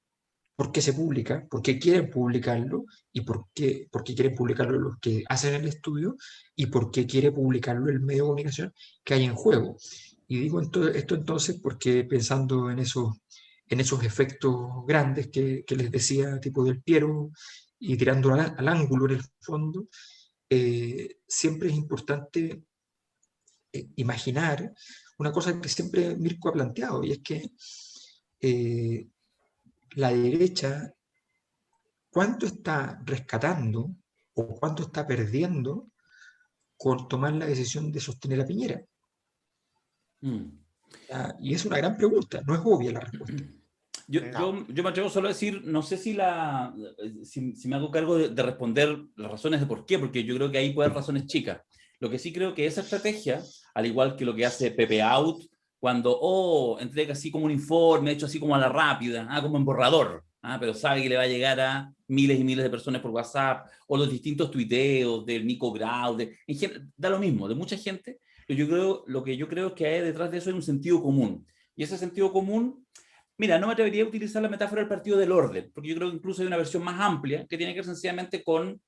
¿por qué se publica? ¿Por qué quieren publicarlo? ¿Y por qué quieren publicarlo los que hacen el estudio? ¿Y por qué quiere publicarlo el medio de comunicación que hay en juego? Y digo esto entonces porque pensando en esos efectos grandes que les decía, tipo Del Piero, y tirándolo al ángulo en el fondo, siempre es importante imaginar una cosa que siempre Mirko ha planteado, y es que la derecha, ¿cuánto está rescatando o cuánto está perdiendo con tomar la decisión de sostener a Piñera? Mm. Y es una gran pregunta, no es obvia la respuesta. No. Yo me atrevo solo a decir, no sé si me hago cargo de responder las razones de por qué, porque yo creo que ahí puede haber razones chicas. Lo que sí creo que esa estrategia, al igual que lo que hace Pepe Out, cuando entrega así como un informe, hecho así como a la rápida, como en borrador, pero sabe que le va a llegar a miles y miles de personas por WhatsApp, o los distintos tuiteos del Nico Grau, da lo mismo, de mucha gente. Lo que yo creo es que hay detrás de eso hay un sentido común. Y ese sentido común, mira, no me atrevería a utilizar la metáfora del partido del orden, porque yo creo que incluso hay una versión más amplia que tiene que ver sencillamente con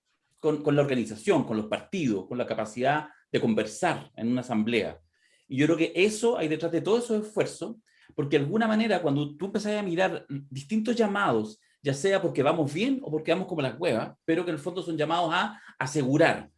la organización, con los partidos, con la capacidad de conversar en una asamblea. Y yo creo que eso hay detrás de todos esos esfuerzos, porque de alguna manera cuando tú empezás a mirar distintos llamados, ya sea porque vamos bien o porque vamos como las huevas, pero que en el fondo son llamados a asegurar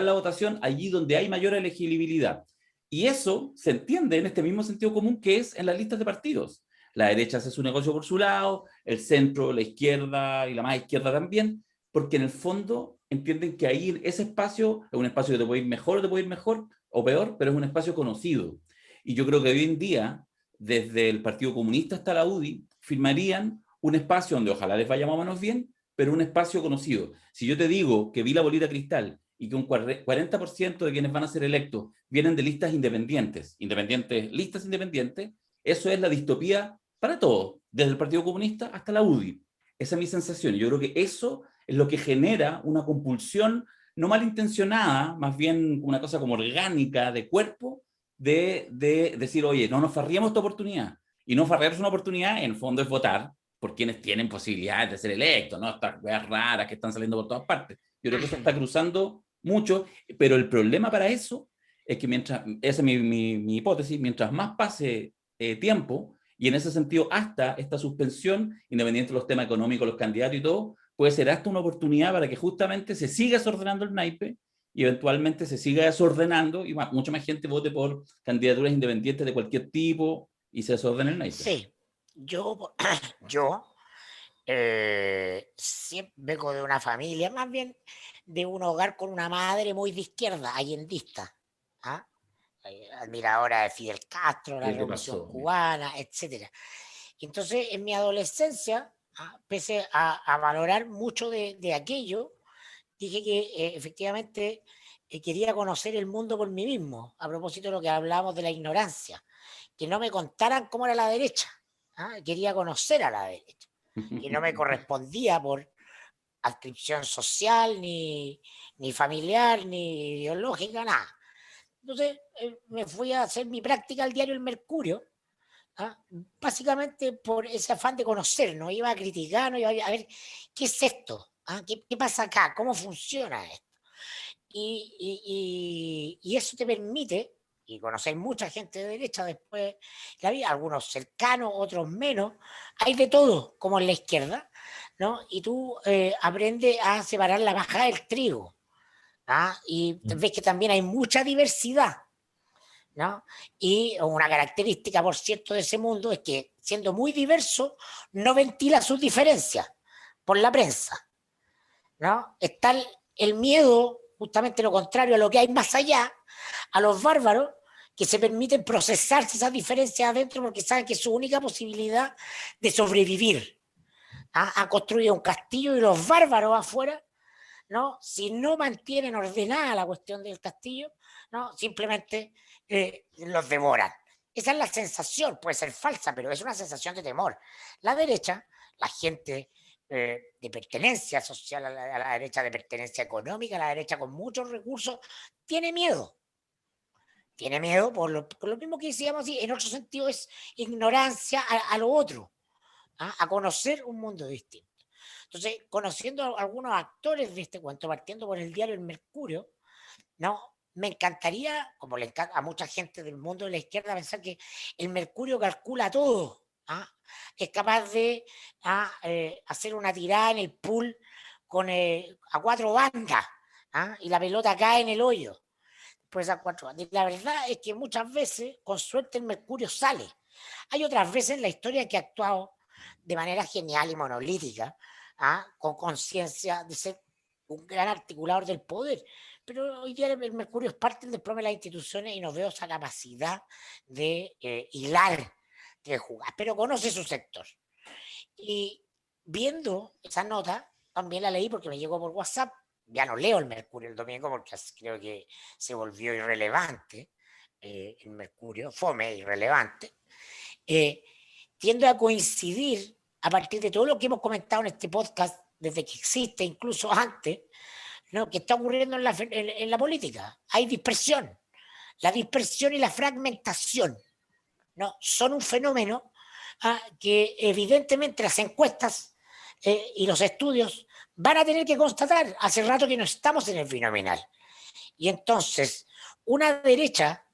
la votación allí donde hay mayor elegibilidad. Y eso se entiende en este mismo sentido común que es en las listas de partidos. La derecha hace su negocio por su lado, el centro, la izquierda y la más izquierda también, porque en el fondo entienden que ahí ese espacio es un espacio que te puede ir mejor o te puede ir mejor o peor, pero es un espacio conocido. Y yo creo que hoy en día, desde el Partido Comunista hasta la UDI, firmarían un espacio donde ojalá les vaya más o menos bien, pero un espacio conocido. Si yo te digo que vi la bolita cristal y que un 40% de quienes van a ser electos vienen de listas independientes, listas independientes, eso es la distopía para todos, desde el Partido Comunista hasta la UDI. Esa es mi sensación. Yo creo que eso es lo que genera una compulsión no malintencionada, más bien una cosa como orgánica de cuerpo, de decir, oye, no nos farriemos esta oportunidad. Y no farrearse una oportunidad, en el fondo, es votar por quienes tienen posibilidades de ser electos, ¿no? Estas cosas raras que están saliendo por todas partes. Yo creo que eso está cruzando mucho, pero el problema para eso es que esa es mi hipótesis, mientras más pase tiempo, y en ese sentido hasta esta suspensión, independiente de los temas económicos, los candidatos y todo, puede ser hasta una oportunidad para que justamente se siga desordenando el naipe y eventualmente se siga desordenando y mucha más gente vote por candidaturas independientes de cualquier tipo y se desordene el naipe. Sí, yo, yo siempre vengo de una familia, más bien de un hogar con una madre muy de izquierda, allendista, ¿ah? Admiradora de Fidel Castro, la ¿Qué te Revolución pasó? Cubana, etcétera. Entonces, en mi adolescencia, empecé a valorar mucho de aquello. Dije que efectivamente quería conocer el mundo por mí mismo, a propósito de lo que hablábamos de la ignorancia, que no me contaran cómo era la derecha. Quería conocer a la derecha, que no me correspondía por adscripción social, ni familiar, ni ideológica, nada. Entonces me fui a hacer mi práctica al diario El Mercurio, básicamente por ese afán de conocer, no iba a criticar, no iba a ver qué es esto, ¿Qué pasa acá, cómo funciona esto. Y eso te permite, y conocer mucha gente de derecha después, la vida, algunos cercanos, otros menos, hay de todo, como en la izquierda, ¿no? Y tú aprendes a separar la paja del trigo, y ves que también hay mucha diversidad, ¿no? Y una característica, por cierto, de ese mundo es que, siendo muy diverso, no ventila sus diferencias por la prensa, ¿no? Está el miedo, justamente lo contrario a lo que hay más allá, a los bárbaros que se permiten procesarse esas diferencias adentro porque saben que es su única posibilidad de sobrevivir. Han construido un castillo y los bárbaros afuera, ¿no? Si no mantienen ordenada la cuestión del castillo, ¿no? Simplemente los devoran. Esa es la sensación, puede ser falsa, pero es una sensación de temor. La derecha, la gente de pertenencia social, a la derecha de pertenencia económica, a la derecha con muchos recursos, tiene miedo. Tiene miedo por lo mismo que decíamos, así, en otro sentido es ignorancia a lo otro, a conocer un mundo distinto. Entonces, conociendo a algunos actores de este cuento, partiendo por el diario El Mercurio, ¿no? Me encantaría, como le encanta a mucha gente del mundo de la izquierda, pensar que el Mercurio calcula todo, es capaz de hacer una tirada en el pool a 4 bandas, ¿ah? Y la pelota cae en el hoyo. Pues a 4 bandas. Y la verdad es que muchas veces, con suerte, el Mercurio sale. Hay otras veces en la historia que ha actuado de manera genial y monolítica, ¿ah? Con conciencia de ser un gran articulador del poder. Pero hoy día el Mercurio es parte del problema de las instituciones y no veo esa capacidad de hilar, de jugar, pero conoce su sector. Y viendo esa nota, también la leí porque me llegó por WhatsApp. Ya no leo el Mercurio el domingo porque creo que se volvió irrelevante, el Mercurio, fome, irrelevante. Tiendo a coincidir a partir de todo lo que hemos comentado en este podcast, desde que existe, incluso antes, ¿no? Que está ocurriendo en la política. Hay dispersión. La dispersión y la fragmentación, ¿no? Son un fenómeno que evidentemente las encuestas y los estudios van a tener que constatar. Hace rato que no estamos en el binominal. Y entonces, una derecha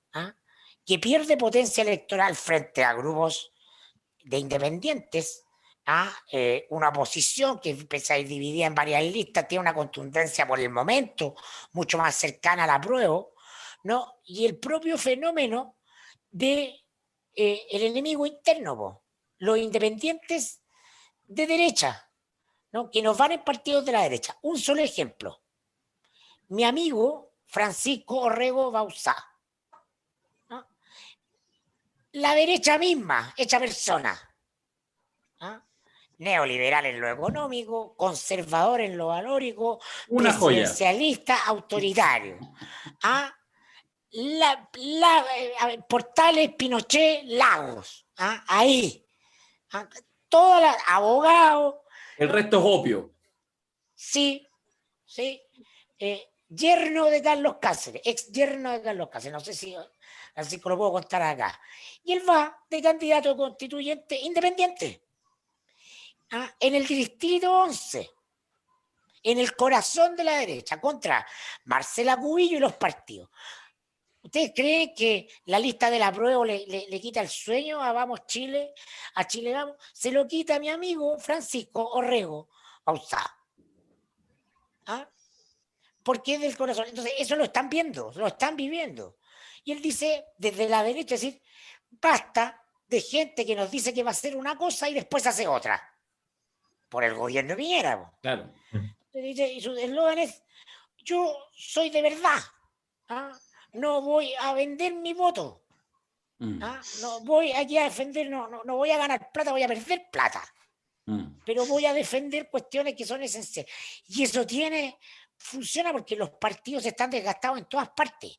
que pierde potencia electoral frente a grupos de independientes, una oposición que empieza a ir dividida en varias listas, tiene una contundencia por el momento mucho más cercana al apruebo, ¿no? Y el propio fenómeno de el enemigo interno, los independientes de derecha, ¿no? Que nos van en partidos de la derecha. Un solo ejemplo. Mi amigo Francisco Orrego Bauzá, ¿no? La derecha misma, hecha persona, ¿ah? Neoliberal en lo económico, conservador en lo valórico, Una joya. presidencialista, autoritario. Portales, Pinochet, Lagos. Ahí. Todas las abogados. El resto es opio. Sí, sí. Yerno de Carlos Cáceres, ex yerno de Carlos Cáceres, no sé si así que lo puedo contar acá. Y él va de candidato constituyente independiente. En el distrito 11, en el corazón de la derecha, contra Marcela Cubillo y los partidos. ¿Ustedes creen que la lista del apruebo le quita el sueño a Vamos Chile, a Chile Vamos? Se lo quita a mi amigo Francisco Orrego Bauzá. Porque es del corazón. Entonces, eso lo están viendo, lo están viviendo. Y él dice, desde la derecha, es decir, basta de gente que nos dice que va a hacer una cosa y después hace otra. Por el gobierno de Piñera. Claro. Y su eslogan es, yo soy de verdad. No voy a vender mi voto. No voy aquí a defender, no voy a ganar plata, voy a perder plata. Pero voy a defender cuestiones que son esenciales. Y eso funciona porque los partidos están desgastados en todas partes.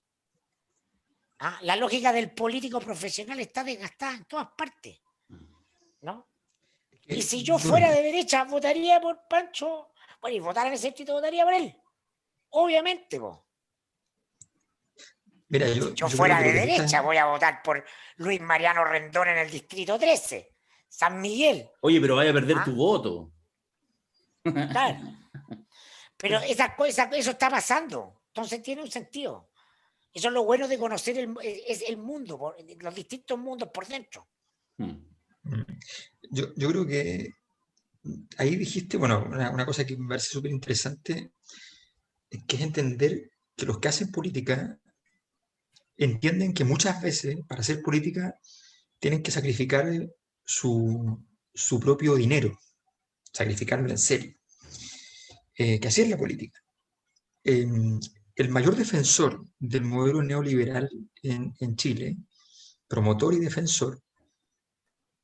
La lógica del político profesional está desgastada en todas partes, ¿no? Y si yo fuera de derecha, votaría por Pancho. Bueno, y votar en ese sentido, votaría por él. Obviamente, Mira, si yo fuera de derecha, voy a votar por Luis Mariano Rendón en el distrito 13, San Miguel. Oye, pero vaya a perder tu voto. Claro. Pero eso está pasando. Entonces tiene un sentido. Eso es lo bueno de conocer el mundo, los distintos mundos por dentro. Yo creo que ahí dijiste, bueno, una cosa que me parece súper interesante, que es entender que los que hacen política entienden que muchas veces para hacer política tienen que sacrificar su propio dinero, sacrificarlo en serio. Que así es la política. El mayor defensor del modelo neoliberal en Chile, promotor y defensor,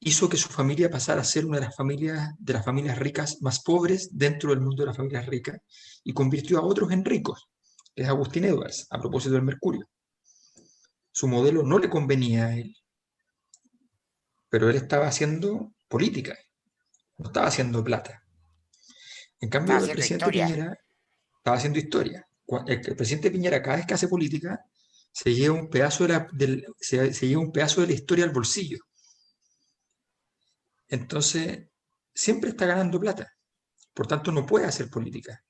hizo que su familia pasara a ser una de las familias ricas más pobres dentro del mundo de las familias ricas y convirtió a otros en ricos. Es Agustín Edwards, a propósito del Mercurio. Su modelo no le convenía a él, pero él estaba haciendo política, no estaba haciendo plata. En cambio, el presidente Piñera estaba haciendo historia. El presidente Piñera, cada vez que hace política, se lleva un pedazo se lleva un pedazo de la historia al bolsillo. Entonces, siempre está ganando plata. Por tanto, no puede hacer política,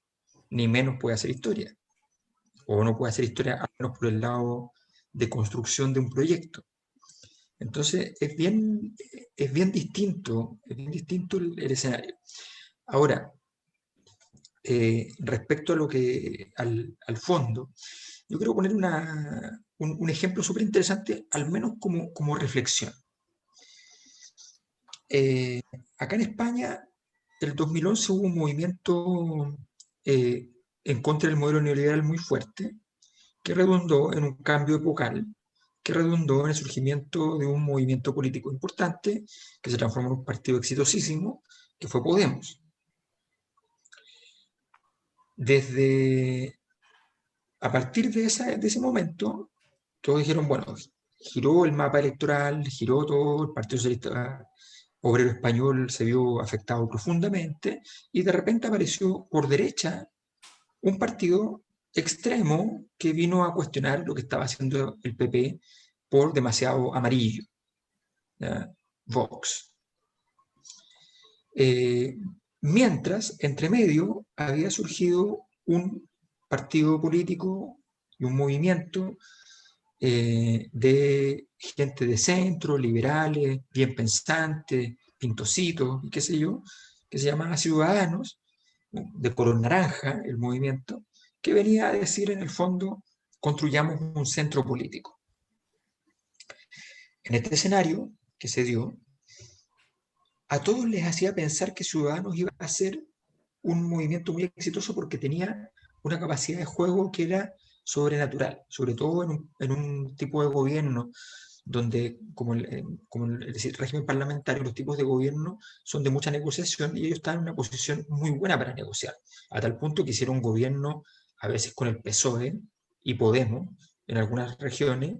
ni menos puede hacer historia. O no puede hacer historia, al menos por el lado de construcción de un proyecto. Entonces, es bien distinto el escenario. Ahora, respecto a al fondo, yo quiero poner un ejemplo súper interesante, al menos como reflexión. Acá en España, el 2011 hubo un movimiento en contra del modelo neoliberal muy fuerte, que redundó en un cambio epocal, que redundó en el surgimiento de un movimiento político importante, que se transformó en un partido exitosísimo, que fue Podemos. A partir de ese momento, todos dijeron, bueno, giró el mapa electoral, giró todo, el Partido Socialista Obrero Español se vio afectado profundamente, y de repente apareció por derecha un partido extremo que vino a cuestionar lo que estaba haciendo el PP por demasiado amarillo, ¿ya? Vox. Mientras, entre medio, había surgido un partido político y un movimiento de gente de centro, liberales, bien pensantes, pintositos, y qué sé yo, que se llamaba Ciudadanos, de color naranja, el movimiento, que venía a decir en el fondo, construyamos un centro político. En este escenario que se dio, a todos les hacía pensar que Ciudadanos iba a ser un movimiento muy exitoso porque tenía una capacidad de juego que era sobrenatural, sobre todo en un tipo de gobierno donde, como el régimen parlamentario, los tipos de gobierno son de mucha negociación, y ellos están en una posición muy buena para negociar, a tal punto que hicieron gobierno a veces con el PSOE y Podemos en algunas regiones,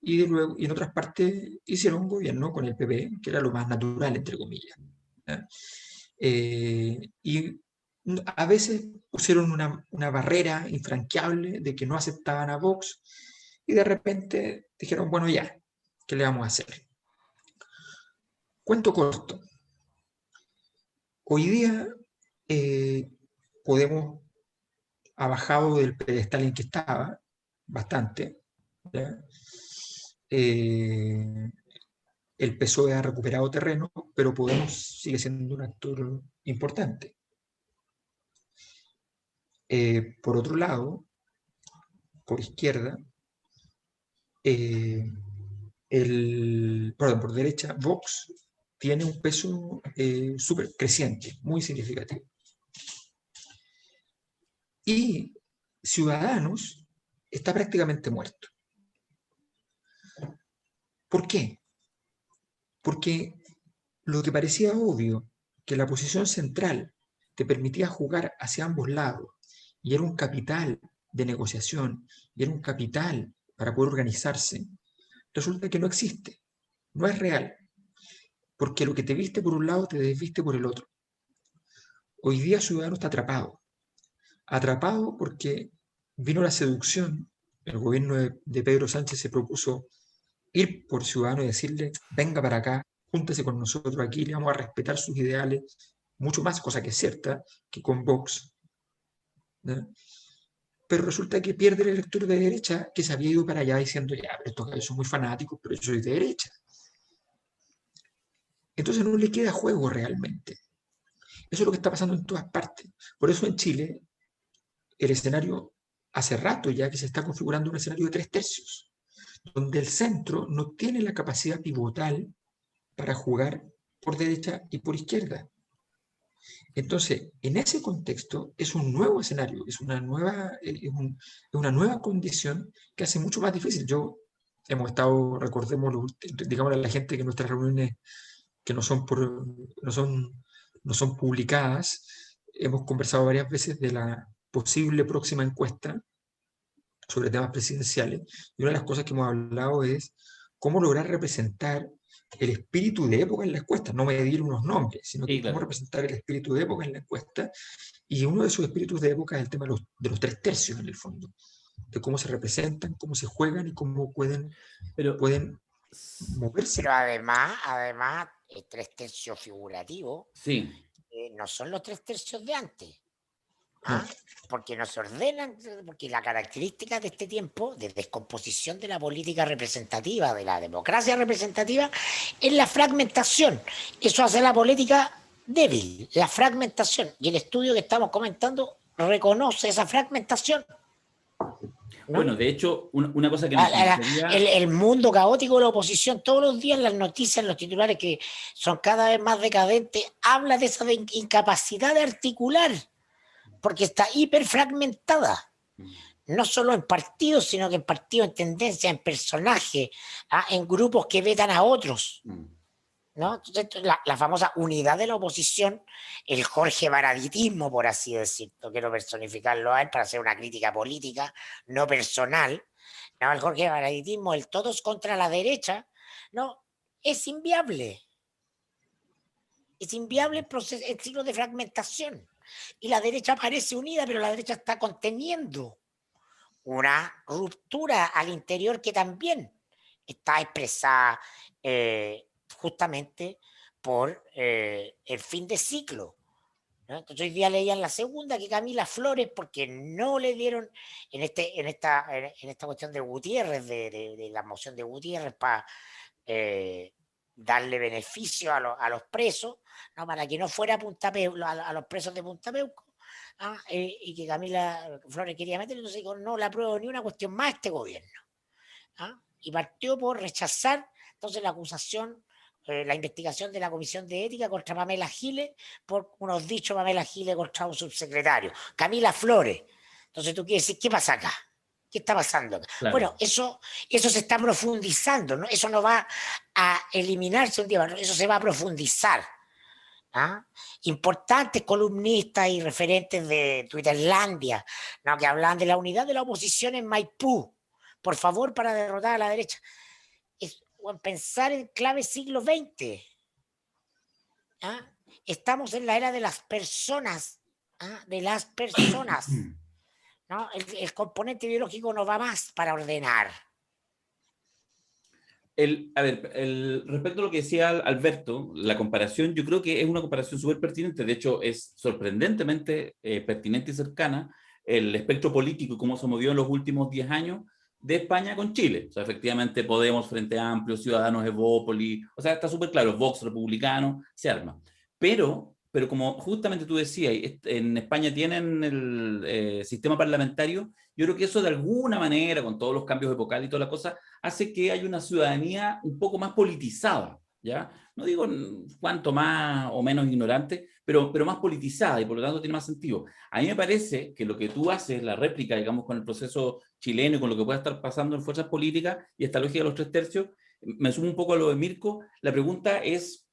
y luego, y en otras partes hicieron un gobierno con el PP, que era lo más natural, entre comillas, ¿ya? Y a veces pusieron una barrera infranqueable de que no aceptaban a Vox, y de repente dijeron, bueno, ya, ¿qué le vamos a hacer? Cuento corto. Hoy día Podemos ha bajado del pedestal en que estaba, bastante, ¿ya? El PSOE ha recuperado terreno, pero Podemos sigue siendo un actor importante. Por otro lado, por izquierda, por derecha, Vox tiene un peso súper creciente, muy significativo. Y Ciudadanos está prácticamente muerto. ¿Por qué? Porque lo que parecía obvio, que la posición central te permitía jugar hacia ambos lados, y era un capital de negociación, y era un capital para poder organizarse, resulta que no existe, no es real, porque lo que te viste por un lado te desviste por el otro. Hoy día Ciudadano está atrapado porque vino la seducción. El gobierno de Pedro Sánchez se propuso ir por Ciudadano y decirle, venga para acá, júntese con nosotros aquí, le vamos a respetar sus ideales, mucho más, cosa que es cierta, que con Vox, ¿no? Pero resulta que pierde el elector de derecha, que se había ido para allá diciendo, ya, pero estos gallos son muy fanáticos, pero yo soy de derecha. Entonces no le queda juego realmente. Eso es lo que está pasando en todas partes. Por eso en Chile, el escenario, hace rato ya que se está configurando un escenario de 3/3, donde el centro no tiene la capacidad pivotal para jugar por derecha y por izquierda. Entonces, en ese contexto, es un nuevo escenario, es una nueva condición que hace mucho más difícil. Hemos estado, recordemos, digamos a la gente que nuestras reuniones que no son publicadas, hemos conversado varias veces de la posible próxima encuesta sobre temas presidenciales, y una de las cosas que hemos hablado es cómo lograr representar el espíritu de época en la encuesta, no medir unos nombres, sino que cómo representar el espíritu de época en la encuesta, y uno de esos espíritus de época es el tema de los 3/3 en el fondo, de cómo se representan, cómo se juegan y cómo pueden moverse. Pero además, el 3/3 figurativo no son los 3/3 de antes. ¿Ah? No. Porque nos ordenan, porque la característica de este tiempo de descomposición de la política representativa, de la democracia representativa, es la fragmentación. Eso hace la política débil, la fragmentación. Y el estudio que estamos comentando reconoce esa fragmentación, ¿no? Bueno, de hecho, una cosa que me gustaría... El mundo caótico de la oposición, todos los días las noticias, los titulares que son cada vez más decadentes, habla de esa incapacidad de articular, porque está hiperfragmentada. No solo en partidos, sino que en partidos, en tendencias, en personajes, en grupos que vetan a otros, ¿no? Entonces, la famosa unidad de la oposición, el Jorge Varaditismo, por así decirlo, no quiero personificarlo a él para hacer una crítica política, no personal, ¿no? El Jorge Varaditismo, el todos contra la derecha, no, es inviable. Es inviable el ciclo de fragmentación. Y la derecha parece unida, pero la derecha está conteniendo una ruptura al interior que también está expresada justamente por el fin de ciclo, ¿no? Entonces hoy día leían la segunda que Camila Flores, porque no le dieron en esta cuestión de Gutiérrez, de la moción de Gutiérrez para darle beneficio a los presos, ¿no? Para que no fuera a los presos de Punta Peuco. Y que Camila Flores quería meter, entonces dijo, no la apruebo ni una cuestión más este gobierno. Y partió por rechazar entonces la acusación, la investigación de la Comisión de Ética contra Pamela Giles, por unos dichos Pamela Giles contra un subsecretario, Camila Flores. Entonces tú quieres decir, ¿qué pasa acá? ¿Qué está pasando acá? Claro. Bueno, eso se está profundizando, ¿no? Eso no va a eliminarse un día, eso se va a profundizar. Importantes columnistas y referentes de Twitterlandia, ¿no? Que hablan de la unidad de la oposición en Maipú, por favor, para derrotar a la derecha. Pensar en clave siglo XX. Estamos en la era de las personas, de las personas, ¿no? El componente biológico no va más para ordenar. Respecto a lo que decía Alberto, la comparación, yo creo que es una comparación súper pertinente, de hecho es sorprendentemente pertinente y cercana el espectro político y cómo se movió en los últimos 10 años de España con Chile. O sea, efectivamente Podemos, Frente Amplio, Ciudadanos, Evópoli, o sea, está súper claro, Vox republicano, se arma. Pero como justamente tú decías, en España tienen el sistema parlamentario, yo creo que eso de alguna manera, con todos los cambios epocales y toda la cosa, hace que haya una ciudadanía un poco más politizada, ¿ya? No digo cuánto más o menos ignorante, pero más politizada y por lo tanto tiene más sentido. A mí me parece que lo que tú haces, la réplica, digamos, con el proceso chileno y con lo que pueda estar pasando en fuerzas políticas y esta lógica de los 3/3, me sumo un poco a lo de Mirko, la pregunta es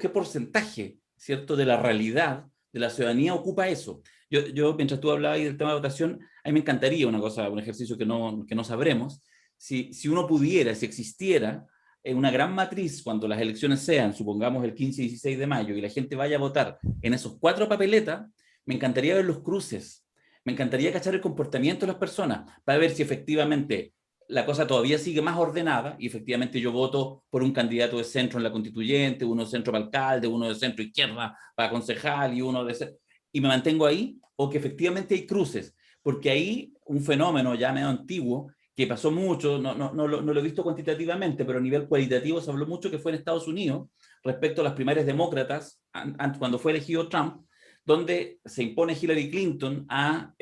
qué porcentaje, ¿cierto?, de la realidad de la ciudadanía ocupa eso. Yo mientras tú hablabas del tema de votación, a mí me encantaría una cosa, un ejercicio que no sabremos, si uno pudiera, si existiera una gran matriz cuando las elecciones sean, supongamos el 15 y 16 de mayo, y la gente vaya a votar en esos 4 papeletas, me encantaría ver los cruces, me encantaría cachar el comportamiento de las personas, para ver si efectivamente la cosa todavía sigue más ordenada, y efectivamente yo voto por un candidato de centro en la constituyente, uno de centro para alcalde, uno de centro izquierda para concejal, y uno de centro, y me mantengo ahí, o que efectivamente hay cruces, porque ahí un fenómeno ya medio antiguo, que pasó mucho, no lo he visto cuantitativamente, pero a nivel cualitativo se habló mucho, que fue en Estados Unidos, respecto a las primarias demócratas, cuando fue elegido Trump, donde se impone Hillary Clinton a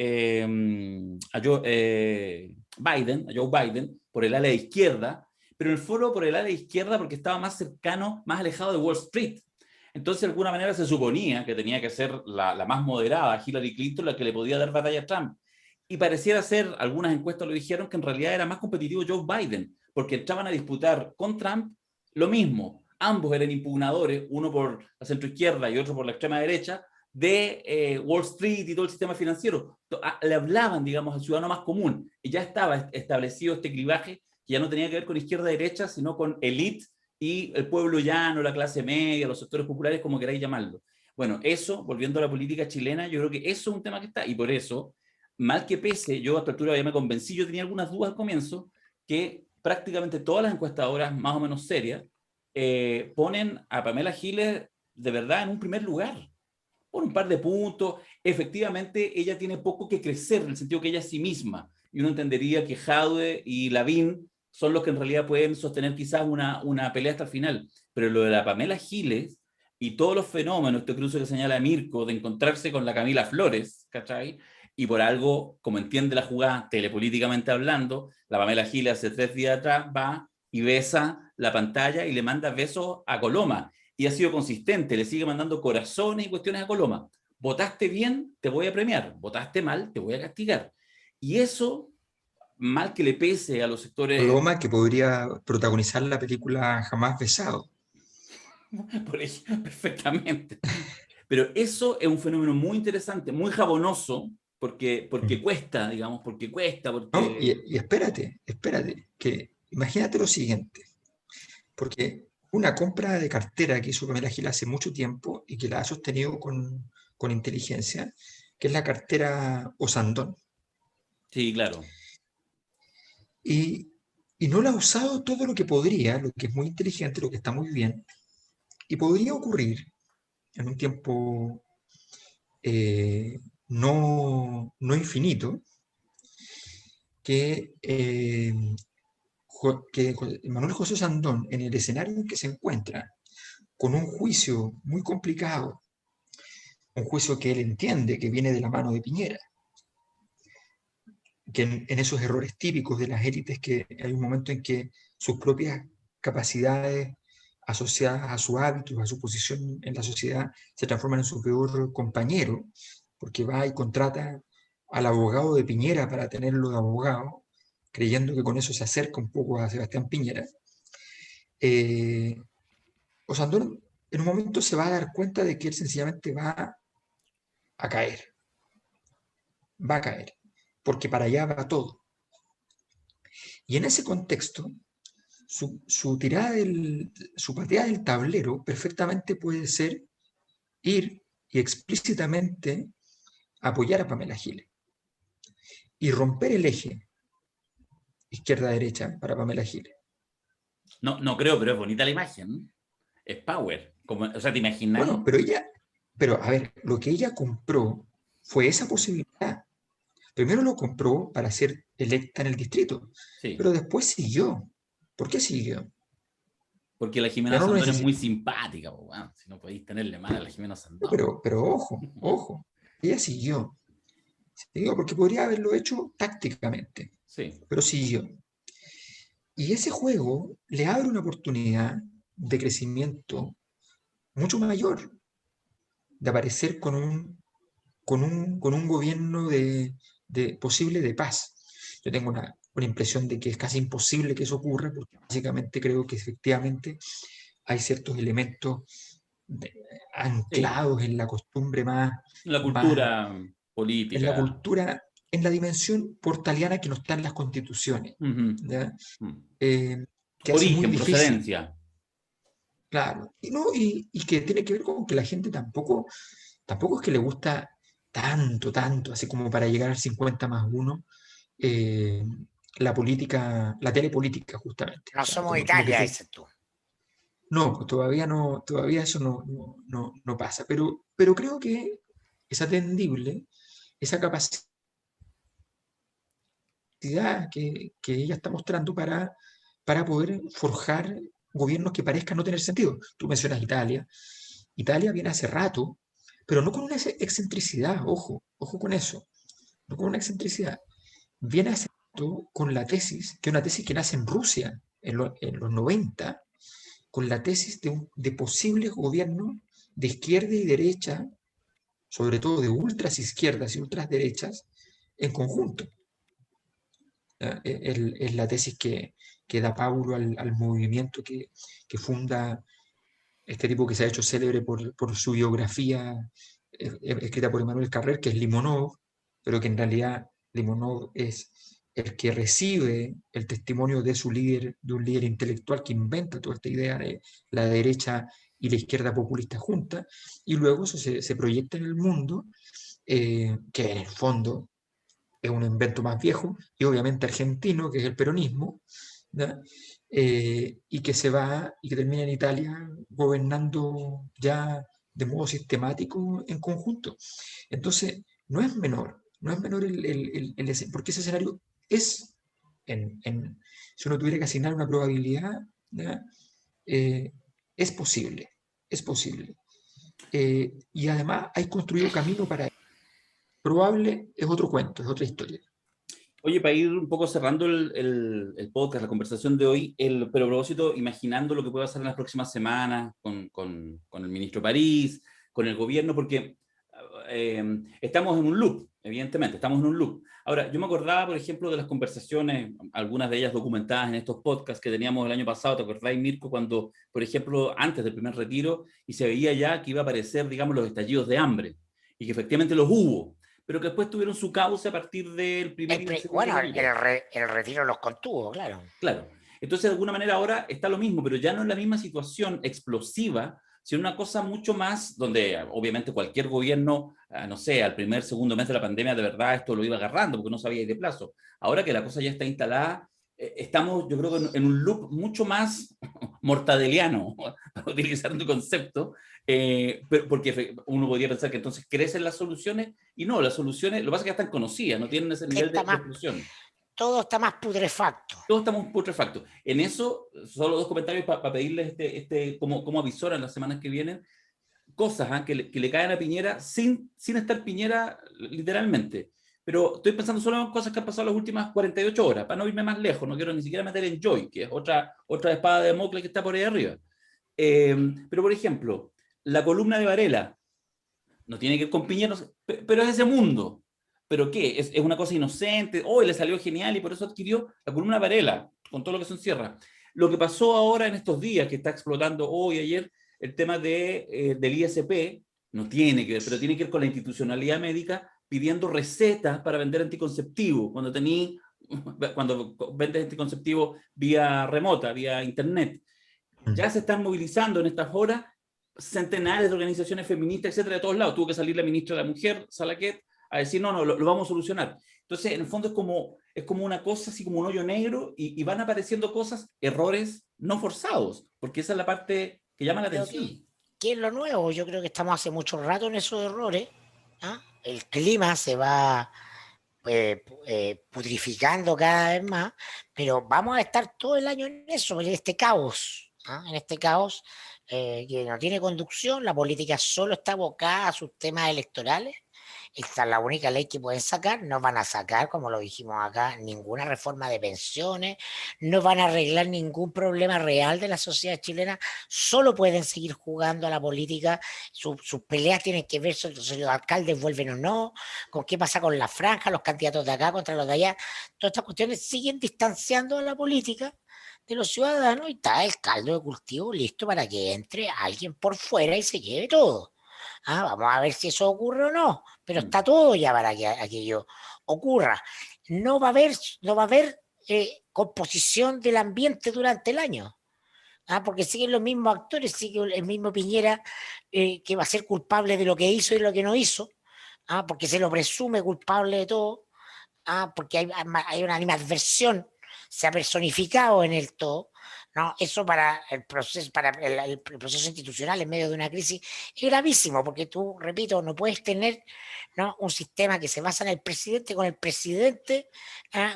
Joe Biden, por el ala de izquierda, pero el foro por el ala de izquierda porque estaba más cercano, más alejado de Wall Street. Entonces, de alguna manera se suponía que tenía que ser la más moderada, Hillary Clinton, la que le podía dar batalla a Trump. Y pareciera ser, algunas encuestas lo dijeron, que en realidad era más competitivo Joe Biden, porque entraban a disputar con Trump lo mismo. Ambos eran impugnadores, uno por la centroizquierda y otro por la extrema derecha, de Wall Street y todo el sistema financiero. Le hablaban, digamos, al ciudadano más común. Y ya estaba establecido este clivaje que ya no tenía que ver con izquierda-derecha, sino con élite y el pueblo llano, la clase media, los sectores populares, como queráis llamarlo. Bueno, eso, volviendo a la política chilena, yo creo que eso es un tema que está, y por eso, mal que pese, yo a esta altura ya me convencí, yo tenía algunas dudas al comienzo, que prácticamente todas las encuestadoras más o menos serias ponen a Pamela Giles de verdad en un primer lugar, por un par de puntos. Efectivamente, ella tiene poco que crecer, en el sentido que ella es sí misma, y uno entendería que Jadwe y Lavín son los que en realidad pueden sostener quizás una pelea hasta el final, pero lo de la Pamela Giles y todos los fenómenos, este cruce que señala Mirko, de encontrarse con la Camila Flores, ¿cachai? Y por algo, como entiende la jugada, telepolíticamente hablando, la Pamela Giles hace 3 días atrás va y besa la pantalla y le manda besos a Coloma. Y ha sido consistente, le sigue mandando corazones y cuestiones a Coloma. Votaste bien, te voy a premiar. Votaste mal, te voy a castigar. Y eso, mal que le pese a los sectores, Paloma, que podría protagonizar la película Jamás Besado. por eso, perfectamente. Pero eso es un fenómeno muy interesante, muy jabonoso, porque Mm. cuesta, digamos, ¿No? porque... Y espérate, que imagínate lo siguiente, porque una compra de cartera que hizo Pamela Gil hace mucho tiempo y que la ha sostenido con inteligencia, que es la cartera Osandón. Sí, claro. Y, y no la ha usado todo lo que podría, lo que es muy inteligente, lo que está muy bien, y podría ocurrir en un tiempo no infinito, que, que Manuel José Sandón, en el escenario en que se encuentra, con un juicio muy complicado, un juicio que él entiende que viene de la mano de Piñera, que en esos errores típicos de las élites, que hay un momento en que sus propias capacidades asociadas a su hábitos, a su posición en la sociedad, se transforman en su peor compañero, porque va y contrata al abogado de Piñera para tenerlo de abogado, creyendo que con eso se acerca un poco a Sebastián Piñera. eh, Osandón en un momento se va a dar cuenta de que él sencillamente a caer, va a caer, porque para allá va todo. Y en ese contexto, su pateada del tablero perfectamente puede ser ir y explícitamente apoyar a Pamela Giles y romper el eje izquierda-derecha para Pamela Giles. No, no creo, pero es bonita la imagen. Es power. Como, o sea, ¿te imagináis? Bueno, pero a ver, lo que ella compró fue esa posibilidad. Primero lo compró para ser electa en el distrito, Sí. pero después siguió. ¿Por qué siguió? Porque la Ya Jimena no lo Sandón es muy necesita. simpática, po, bueno, si no podéis tenerle mal a la Jimena No, Sandón. pero ojo, ella siguió porque podría haberlo hecho tácticamente, Sí. pero siguió. Y ese juego le abre una oportunidad de crecimiento mucho mayor, de aparecer con un gobierno posible de paz. Yo tengo una impresión de que es casi imposible que eso ocurra, porque básicamente creo que efectivamente hay ciertos elementos de- Sí. anclados en la costumbre La más cultura en la política. cultura, en la dimensión portaliana que no está en las constituciones, Ujú. ¿ya? Mm. Que hace muy Origen, difícil, procedencia. claro, y, no, y que tiene que ver con que la gente tampoco es que le gusta tanto, así como para llegar al 50+1, eh, la política, la telepolítica justamente, o No sea, somos como que Italia, dices tú. no, pues todavía eso no pasa, pero creo que es atendible esa capacidad que ella está mostrando para poder forjar gobiernos que parezcan no tener sentido. Tú mencionas Italia. Italia viene hace rato, pero no con una excentricidad, ojo con eso, no con una excentricidad. Viene hace rato con la tesis, que es una tesis que nace en Rusia en los 90, con la tesis de posibles gobiernos de izquierda y derecha, sobre todo de ultras izquierdas y ultras derechas, en conjunto. Es la tesis que da Paulo al movimiento que funda este tipo que se ha hecho célebre por su biografía escrita por Emmanuel Carrer, que es Limonov, pero que en realidad Limonov es el que recibe el testimonio de su líder, de un líder intelectual que inventa toda esta idea de la derecha y la izquierda populista junta, y luego eso se proyecta en el mundo, que en el fondo es un invento más viejo y obviamente argentino, que es el peronismo, ¿ya? Y que se va y que termina en Italia gobernando ya de modo sistemático en conjunto. Entonces, no es menor porque ese escenario es, si uno tuviera que asignar una probabilidad, ¿ya? Eh, es posible, es posible. y además hay construido camino para ello. Probable es otro cuento, es otra historia. Oye, para ir un poco cerrando el podcast, la conversación de hoy, pero a propósito, imaginando lo que puede pasar en las próximas semanas con el ministro París, con el gobierno, porque estamos en un loop, evidentemente, estamos en un loop. Ahora, yo me acordaba, por ejemplo, de las conversaciones, algunas de ellas documentadas en estos podcasts que teníamos el año pasado, ¿te acordáis, Mirko? Cuando, por ejemplo, antes del primer retiro, y se veía ya que iba a aparecer, digamos, los estallidos de hambre, y que efectivamente los hubo, pero que después tuvieron su cauce a partir del primer y del segundo Bueno, retiro. el retiro los contuvo, claro. Claro. Entonces, de alguna manera ahora está lo mismo, pero ya no es la misma situación explosiva, sino una cosa mucho más donde obviamente cualquier gobierno, no sé, al primer, segundo mes de la pandemia, de verdad esto lo iba agarrando porque no sabía ir de plazo. Ahora que la cosa ya está instalada, estamos, yo creo, en un loop mucho más mortadeliano, para utilizar un concepto, porque uno podría pensar que entonces crecen las soluciones, y no, las soluciones, lo que pasa es que ya están conocidas, no tienen ese nivel de explosión. Todo está más putrefacto. Todos estamos putrefactos. En eso, solo dos comentarios para pedirles cómo avisoran las semanas que vienen, cosas que le caen a Piñera sin estar Piñera literalmente. Pero estoy pensando solo en cosas que han pasado las últimas 48 horas, para no irme más lejos, no quiero ni siquiera meter en Joy, que es otra espada de Damocles que está por ahí arriba. Pero, por ejemplo, la columna de Varela, no tiene que ver con Piñera, pero es ese mundo. ¿Pero qué? ¿Es una cosa inocente? Hoy le salió genial y por eso adquirió la columna Varela, con todo lo que se encierra. Lo que pasó ahora en estos días, que está explotando hoy y ayer, el tema del ISP, no tiene que ver, pero tiene que ver con la institucionalidad médica pidiendo recetas para vender anticonceptivo, cuando vendes anticonceptivo vía remota, vía internet. Ya se están movilizando en estas horas centenares de organizaciones feministas, etcétera, de todos lados. Tuvo que salir la ministra de la Mujer, Salaquet, a decir, no, lo vamos a solucionar. Entonces, en el fondo es como una cosa, así como un hoyo negro, y van apareciendo cosas, errores no forzados, porque esa es la parte que llama la atención. ¿Qué es lo nuevo? Yo creo que estamos hace mucho rato en esos errores. ¿Ah? El clima se va putrificando cada vez más, pero vamos a estar todo el año en eso, en este caos. ¿Ah? En este caos que no tiene conducción, la política solo está abocada a sus temas electorales. Esta es la única ley que pueden sacar. No van a sacar, como lo dijimos acá, ninguna reforma de pensiones, no van a arreglar ningún problema real de la sociedad chilena, solo pueden seguir jugando a la política. Sus peleas tienen que ver si los alcaldes vuelven o no, con qué pasa con la franja, los candidatos de acá contra los de allá. Todas estas cuestiones siguen distanciando a la política de los ciudadanos, y está el caldo de cultivo listo para que entre alguien por fuera y se lleve todo. Vamos a ver si eso ocurre o no, pero está todo ya para que aquello ocurra. No va a haber composición del ambiente durante el año, porque siguen los mismos actores, sigue el mismo Piñera que va a ser culpable de lo que hizo y lo que no hizo, porque se lo presume culpable de todo, porque hay una animadversión, se ha personificado en el todo. No, eso para el proceso institucional en medio de una crisis es gravísimo, porque tú, repito, no puedes tener, ¿no?, un sistema que se basa en el presidente, con el presidente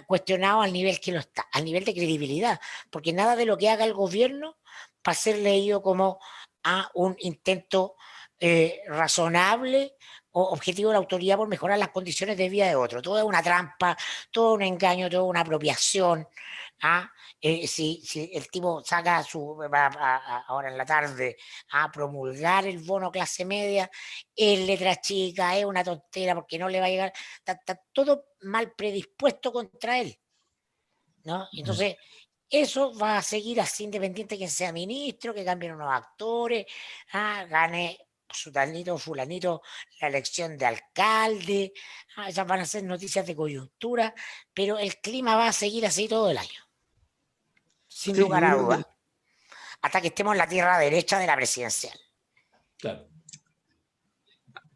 cuestionado al nivel que lo está, al nivel de credibilidad, porque nada de lo que haga el gobierno va a ser leído como un intento razonable o objetivo de la autoridad por mejorar las condiciones de vida de otro. Todo es una trampa, todo un engaño, toda una apropiación. Si el tipo saca ahora en la tarde a promulgar el bono clase media, es letra chica, es una tontera porque no le va a llegar, está todo mal predispuesto contra él, ¿no? Entonces, eso va a seguir así, independiente que sea ministro, que cambien unos actores, gane sutanito, fulanito la elección de alcalde, esas van a ser noticias de coyuntura, pero el clima va a seguir así todo el año, sin lugar a dudas, hasta que estemos en la tierra derecha de la presidencial. Claro.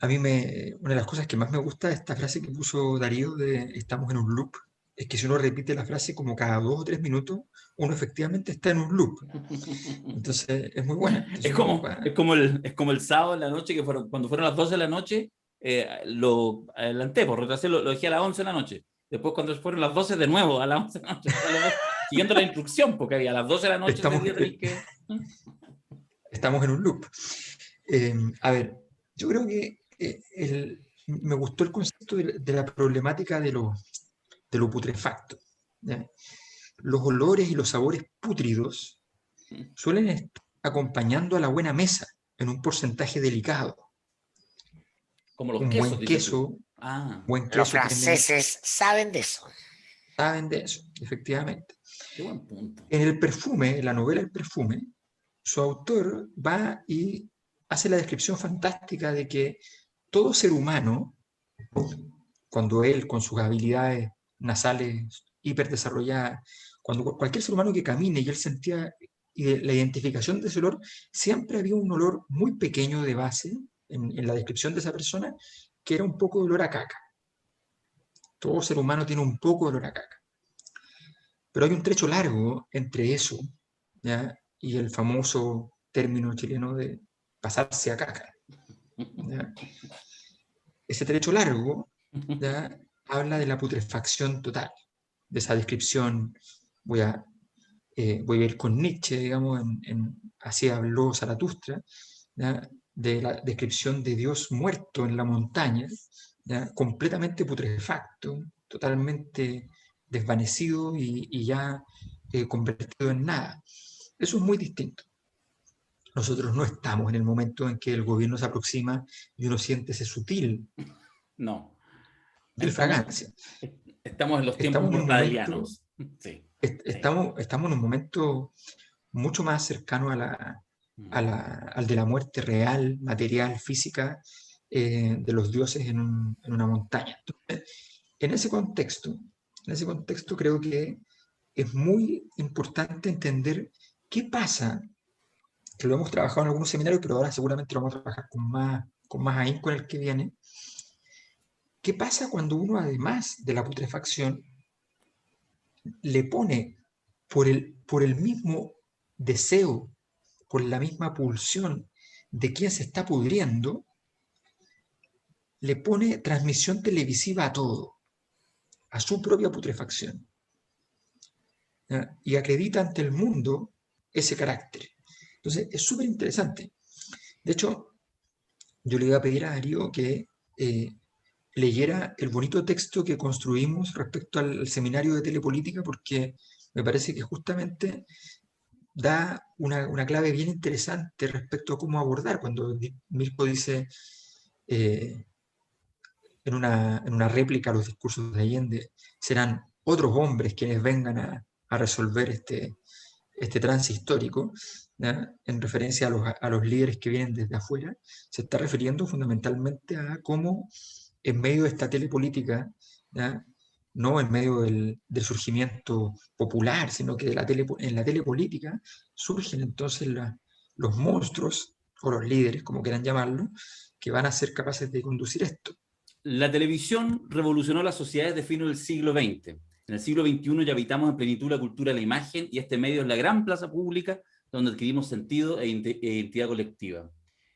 A mí una de las cosas que más me gusta de esta frase que puso Darío de estamos en un loop, es que si uno repite la frase como cada 2 o 3 minutos, uno efectivamente está en un loop. Entonces es muy buena. Es como el sábado en la noche, cuando fueron las 12 de la noche, lo adelanté, por retrasé, lo dejé a las 11 de la noche. Después cuando fueron las 12 de nuevo, a las 11 de la noche, siguiendo la instrucción, porque había a las 12 de la noche. Estamos en un loop. A ver, yo creo que me gustó el concepto de la problemática de lo putrefacto, ¿ya? Los olores y los sabores pútridos suelen estar acompañando a la buena mesa en un porcentaje delicado. Como los Un quesos, buen dices tú. queso, Ah, buen Los queso tiene, franceses saben de eso. saben de eso, efectivamente. qué buen punto. En el perfume, en la novela El perfume, su autor va y hace la descripción fantástica de que todo ser humano, cuando él, con sus habilidades nasales hiperdesarrolladas, cuando cualquier ser humano que camine y él sentía la identificación de ese olor, siempre había un olor muy pequeño de base en la descripción de esa persona, que era un poco de olor a caca. Todo ser humano tiene un poco de olor a caca. Pero hay un trecho largo entre eso, ¿ya? Y el famoso término chileno de pasarse a caca, ¿ya? Ese trecho largo, ¿ya? Habla de la putrefacción total, de esa descripción. Voy a, voy a ir con Nietzsche, digamos, así habló Zaratustra, ¿ya? De la descripción de Dios muerto en la montaña, ¿ya? Completamente putrefacto, totalmente desvanecido y ya convertido en nada. Eso es muy distinto. Nosotros no estamos en el momento en que el gobierno se aproxima y uno siente ese sutil No, estamos, fragancia. estamos en los tiempos Estamos en un momento, mortadelianos. Sí, sí. estamos en un momento mucho más cercano al de la muerte real, material, física, de los dioses en una montaña. Entonces, en ese contexto creo que es muy importante entender qué pasa, que lo hemos trabajado en algunos seminarios, pero ahora seguramente lo vamos a trabajar con más ahínco en el que viene. ¿Qué pasa cuando uno, además de la putrefacción, le pone por el mismo deseo, por la misma pulsión de quien se está pudriendo, le pone transmisión televisiva a todo, a su propia putrefacción, ¿ya? Y acredita ante el mundo ese carácter? Entonces, es súper interesante. De hecho, yo le iba a pedir a Darío que leyera el bonito texto que construimos respecto al seminario de telepolítica, porque me parece que justamente da una clave bien interesante respecto a cómo abordar. Cuando Mirko dice en una réplica a los discursos de Allende, serán otros hombres quienes vengan a resolver este trance histórico, ¿ya? En referencia a los líderes que vienen desde afuera, se está refiriendo fundamentalmente a cómo en medio de esta telepolítica, ¿ya? No en medio del surgimiento popular, sino que en la telepolítica surgen entonces los monstruos, o los líderes, como quieran llamarlo, que van a ser capaces de conducir esto. La televisión revolucionó las sociedades de fines del siglo XX. En el siglo XXI ya habitamos en plenitud la cultura de la imagen y este medio es la gran plaza pública donde adquirimos sentido e identidad colectiva.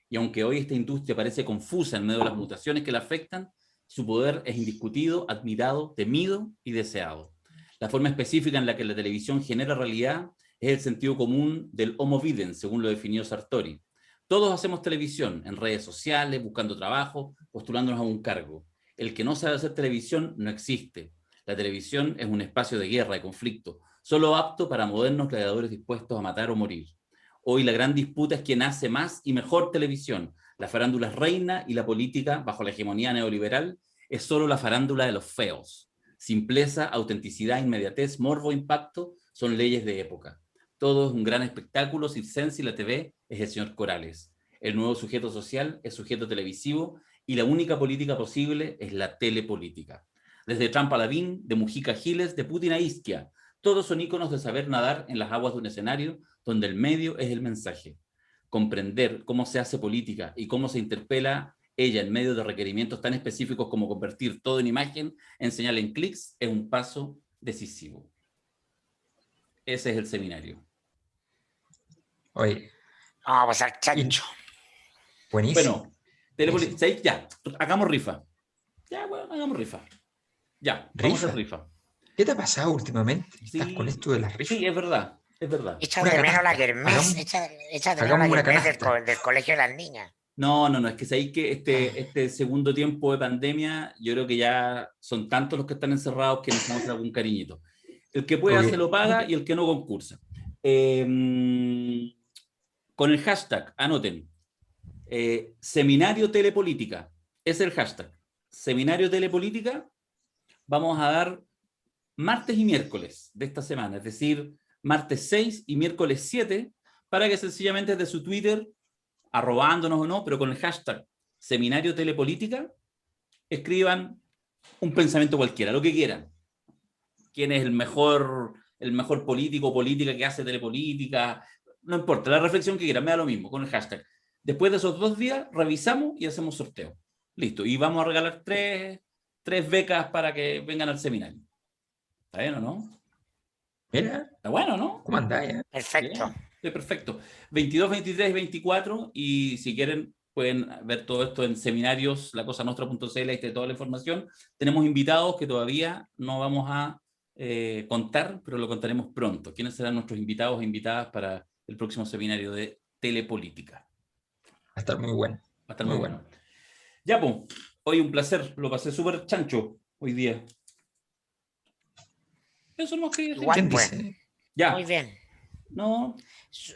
Y aunque hoy esta industria parece confusa en medio de las mutaciones que la afectan, su poder es indiscutido, admirado, temido y deseado. La forma específica en la que la televisión genera realidad es el sentido común del homo videns, según lo definió Sartori. Todos hacemos televisión, en redes sociales, buscando trabajo, postulándonos a un cargo. El que no sabe hacer televisión no existe. La televisión es un espacio de guerra, de conflicto, solo apto para modernos gladiadores dispuestos a matar o morir. Hoy la gran disputa es quién hace más y mejor televisión. La farándula es reina y la política, bajo la hegemonía neoliberal, es solo la farándula de los feos. Simpleza, autenticidad, inmediatez, morbo, impacto son leyes de época. Todo es un gran espectáculo circense y la TV es el señor Corales. El nuevo sujeto social es sujeto televisivo y la única política posible es la telepolítica. Desde Trump a Lavín, de Mujica a Giles, de Putin a Isquia, todos son íconos de saber nadar en las aguas de un escenario donde el medio es el mensaje. Comprender cómo se hace política y cómo se interpela ella en medio de requerimientos tan específicos como convertir todo en imagen, en señal en clics, es un paso decisivo. Ese es el seminario. Oye, Vamos a pasar chancho. buenísimo. Bueno, ya, hagamos rifa. Ya, bueno, hagamos rifa. Ya, vamos a hacer rifa. ¿Qué te ha pasado últimamente? ¿Estás Sí, con esto de las rifas? sí, es verdad, es verdad. Echa Una de menos la canasta. kermés, echa de menos hagamos la una kermés canasta. del colegio de las niñas. No, es que sabéis que este segundo tiempo de pandemia, yo creo que ya son tantos los que están encerrados que necesitamos hacer algún cariñito. El que pueda Ok, se lo paga ok. y el que no concursa. Con el hashtag, anoten, Seminario Telepolítica, es el hashtag. Seminario Telepolítica, vamos a dar martes y miércoles de esta semana, es decir, martes 6 y miércoles 7, para que sencillamente de su Twitter, arrobándonos o no, pero con el hashtag Seminario Telepolítica, escriban un pensamiento cualquiera, lo que quieran. ¿Quién es el mejor político o política que hace telepolítica? No importa, la reflexión que quieran, me da lo mismo con el hashtag. Después de esos 2 días, revisamos y hacemos sorteo. Listo. Y vamos a regalar tres becas para que vengan al seminario. ¿Está bien o no? Mira, Está bueno, ¿no? ¿cómo andáis? Perfecto. Bien, sí, perfecto. 22, 23 y 24, y si quieren pueden ver todo esto en seminarios, lacosanostra.cl, ahí está toda la información. Tenemos invitados que todavía no vamos a contar, pero lo contaremos pronto. ¿Quiénes serán nuestros invitados e invitadas para el próximo seminario de telepolítica? Va a estar muy bueno. Va a estar Muy muy bueno. Ya, pues, hoy un placer, lo pasé súper chancho hoy día. Eso no quería decir. Igual, ¿Quién pues. dice? Ya, Muy bien. no, Su-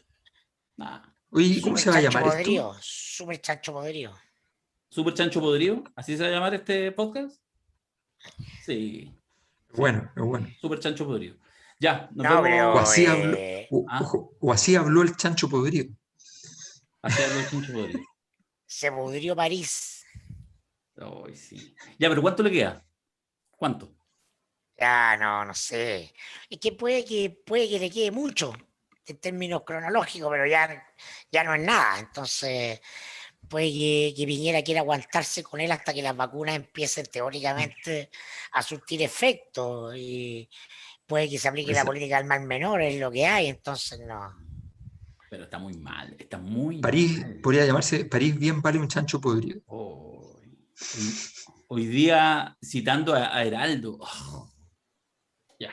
nada. Oye, ¿cómo Súper se va a chancho llamar esto? podrido. Súper chancho podrido. ¿Súper chancho podrido? ¿Así se va a llamar este podcast? Sí, Bueno, es bueno. súper chancho podrido. Ya, nos No, vemos. O pero así habló, Ah, o así habló el chancho podrido. así habló el chancho podrido. se pudrió París. Ay, sí. Ya, pero ¿cuánto le queda? ¿Cuánto? Ya, no sé. Es que puede que le quede mucho en términos cronológicos, pero ya no es nada. Entonces, puede que Piñera quiera aguantarse con él hasta que las vacunas empiecen teóricamente a surtir efecto. Y puede que se aplique la Pues, política del mal menor, es lo que hay. Entonces, no. Pero está muy mal, está muy París mal. podría llamarse París bien vale un chancho podrido. Hoy, hoy día citando a Heraldo. Oh, ya,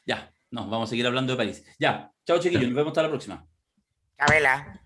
ya. No, vamos a seguir hablando de París. Ya, chao chiquillos, nos vemos hasta la próxima. Cabela.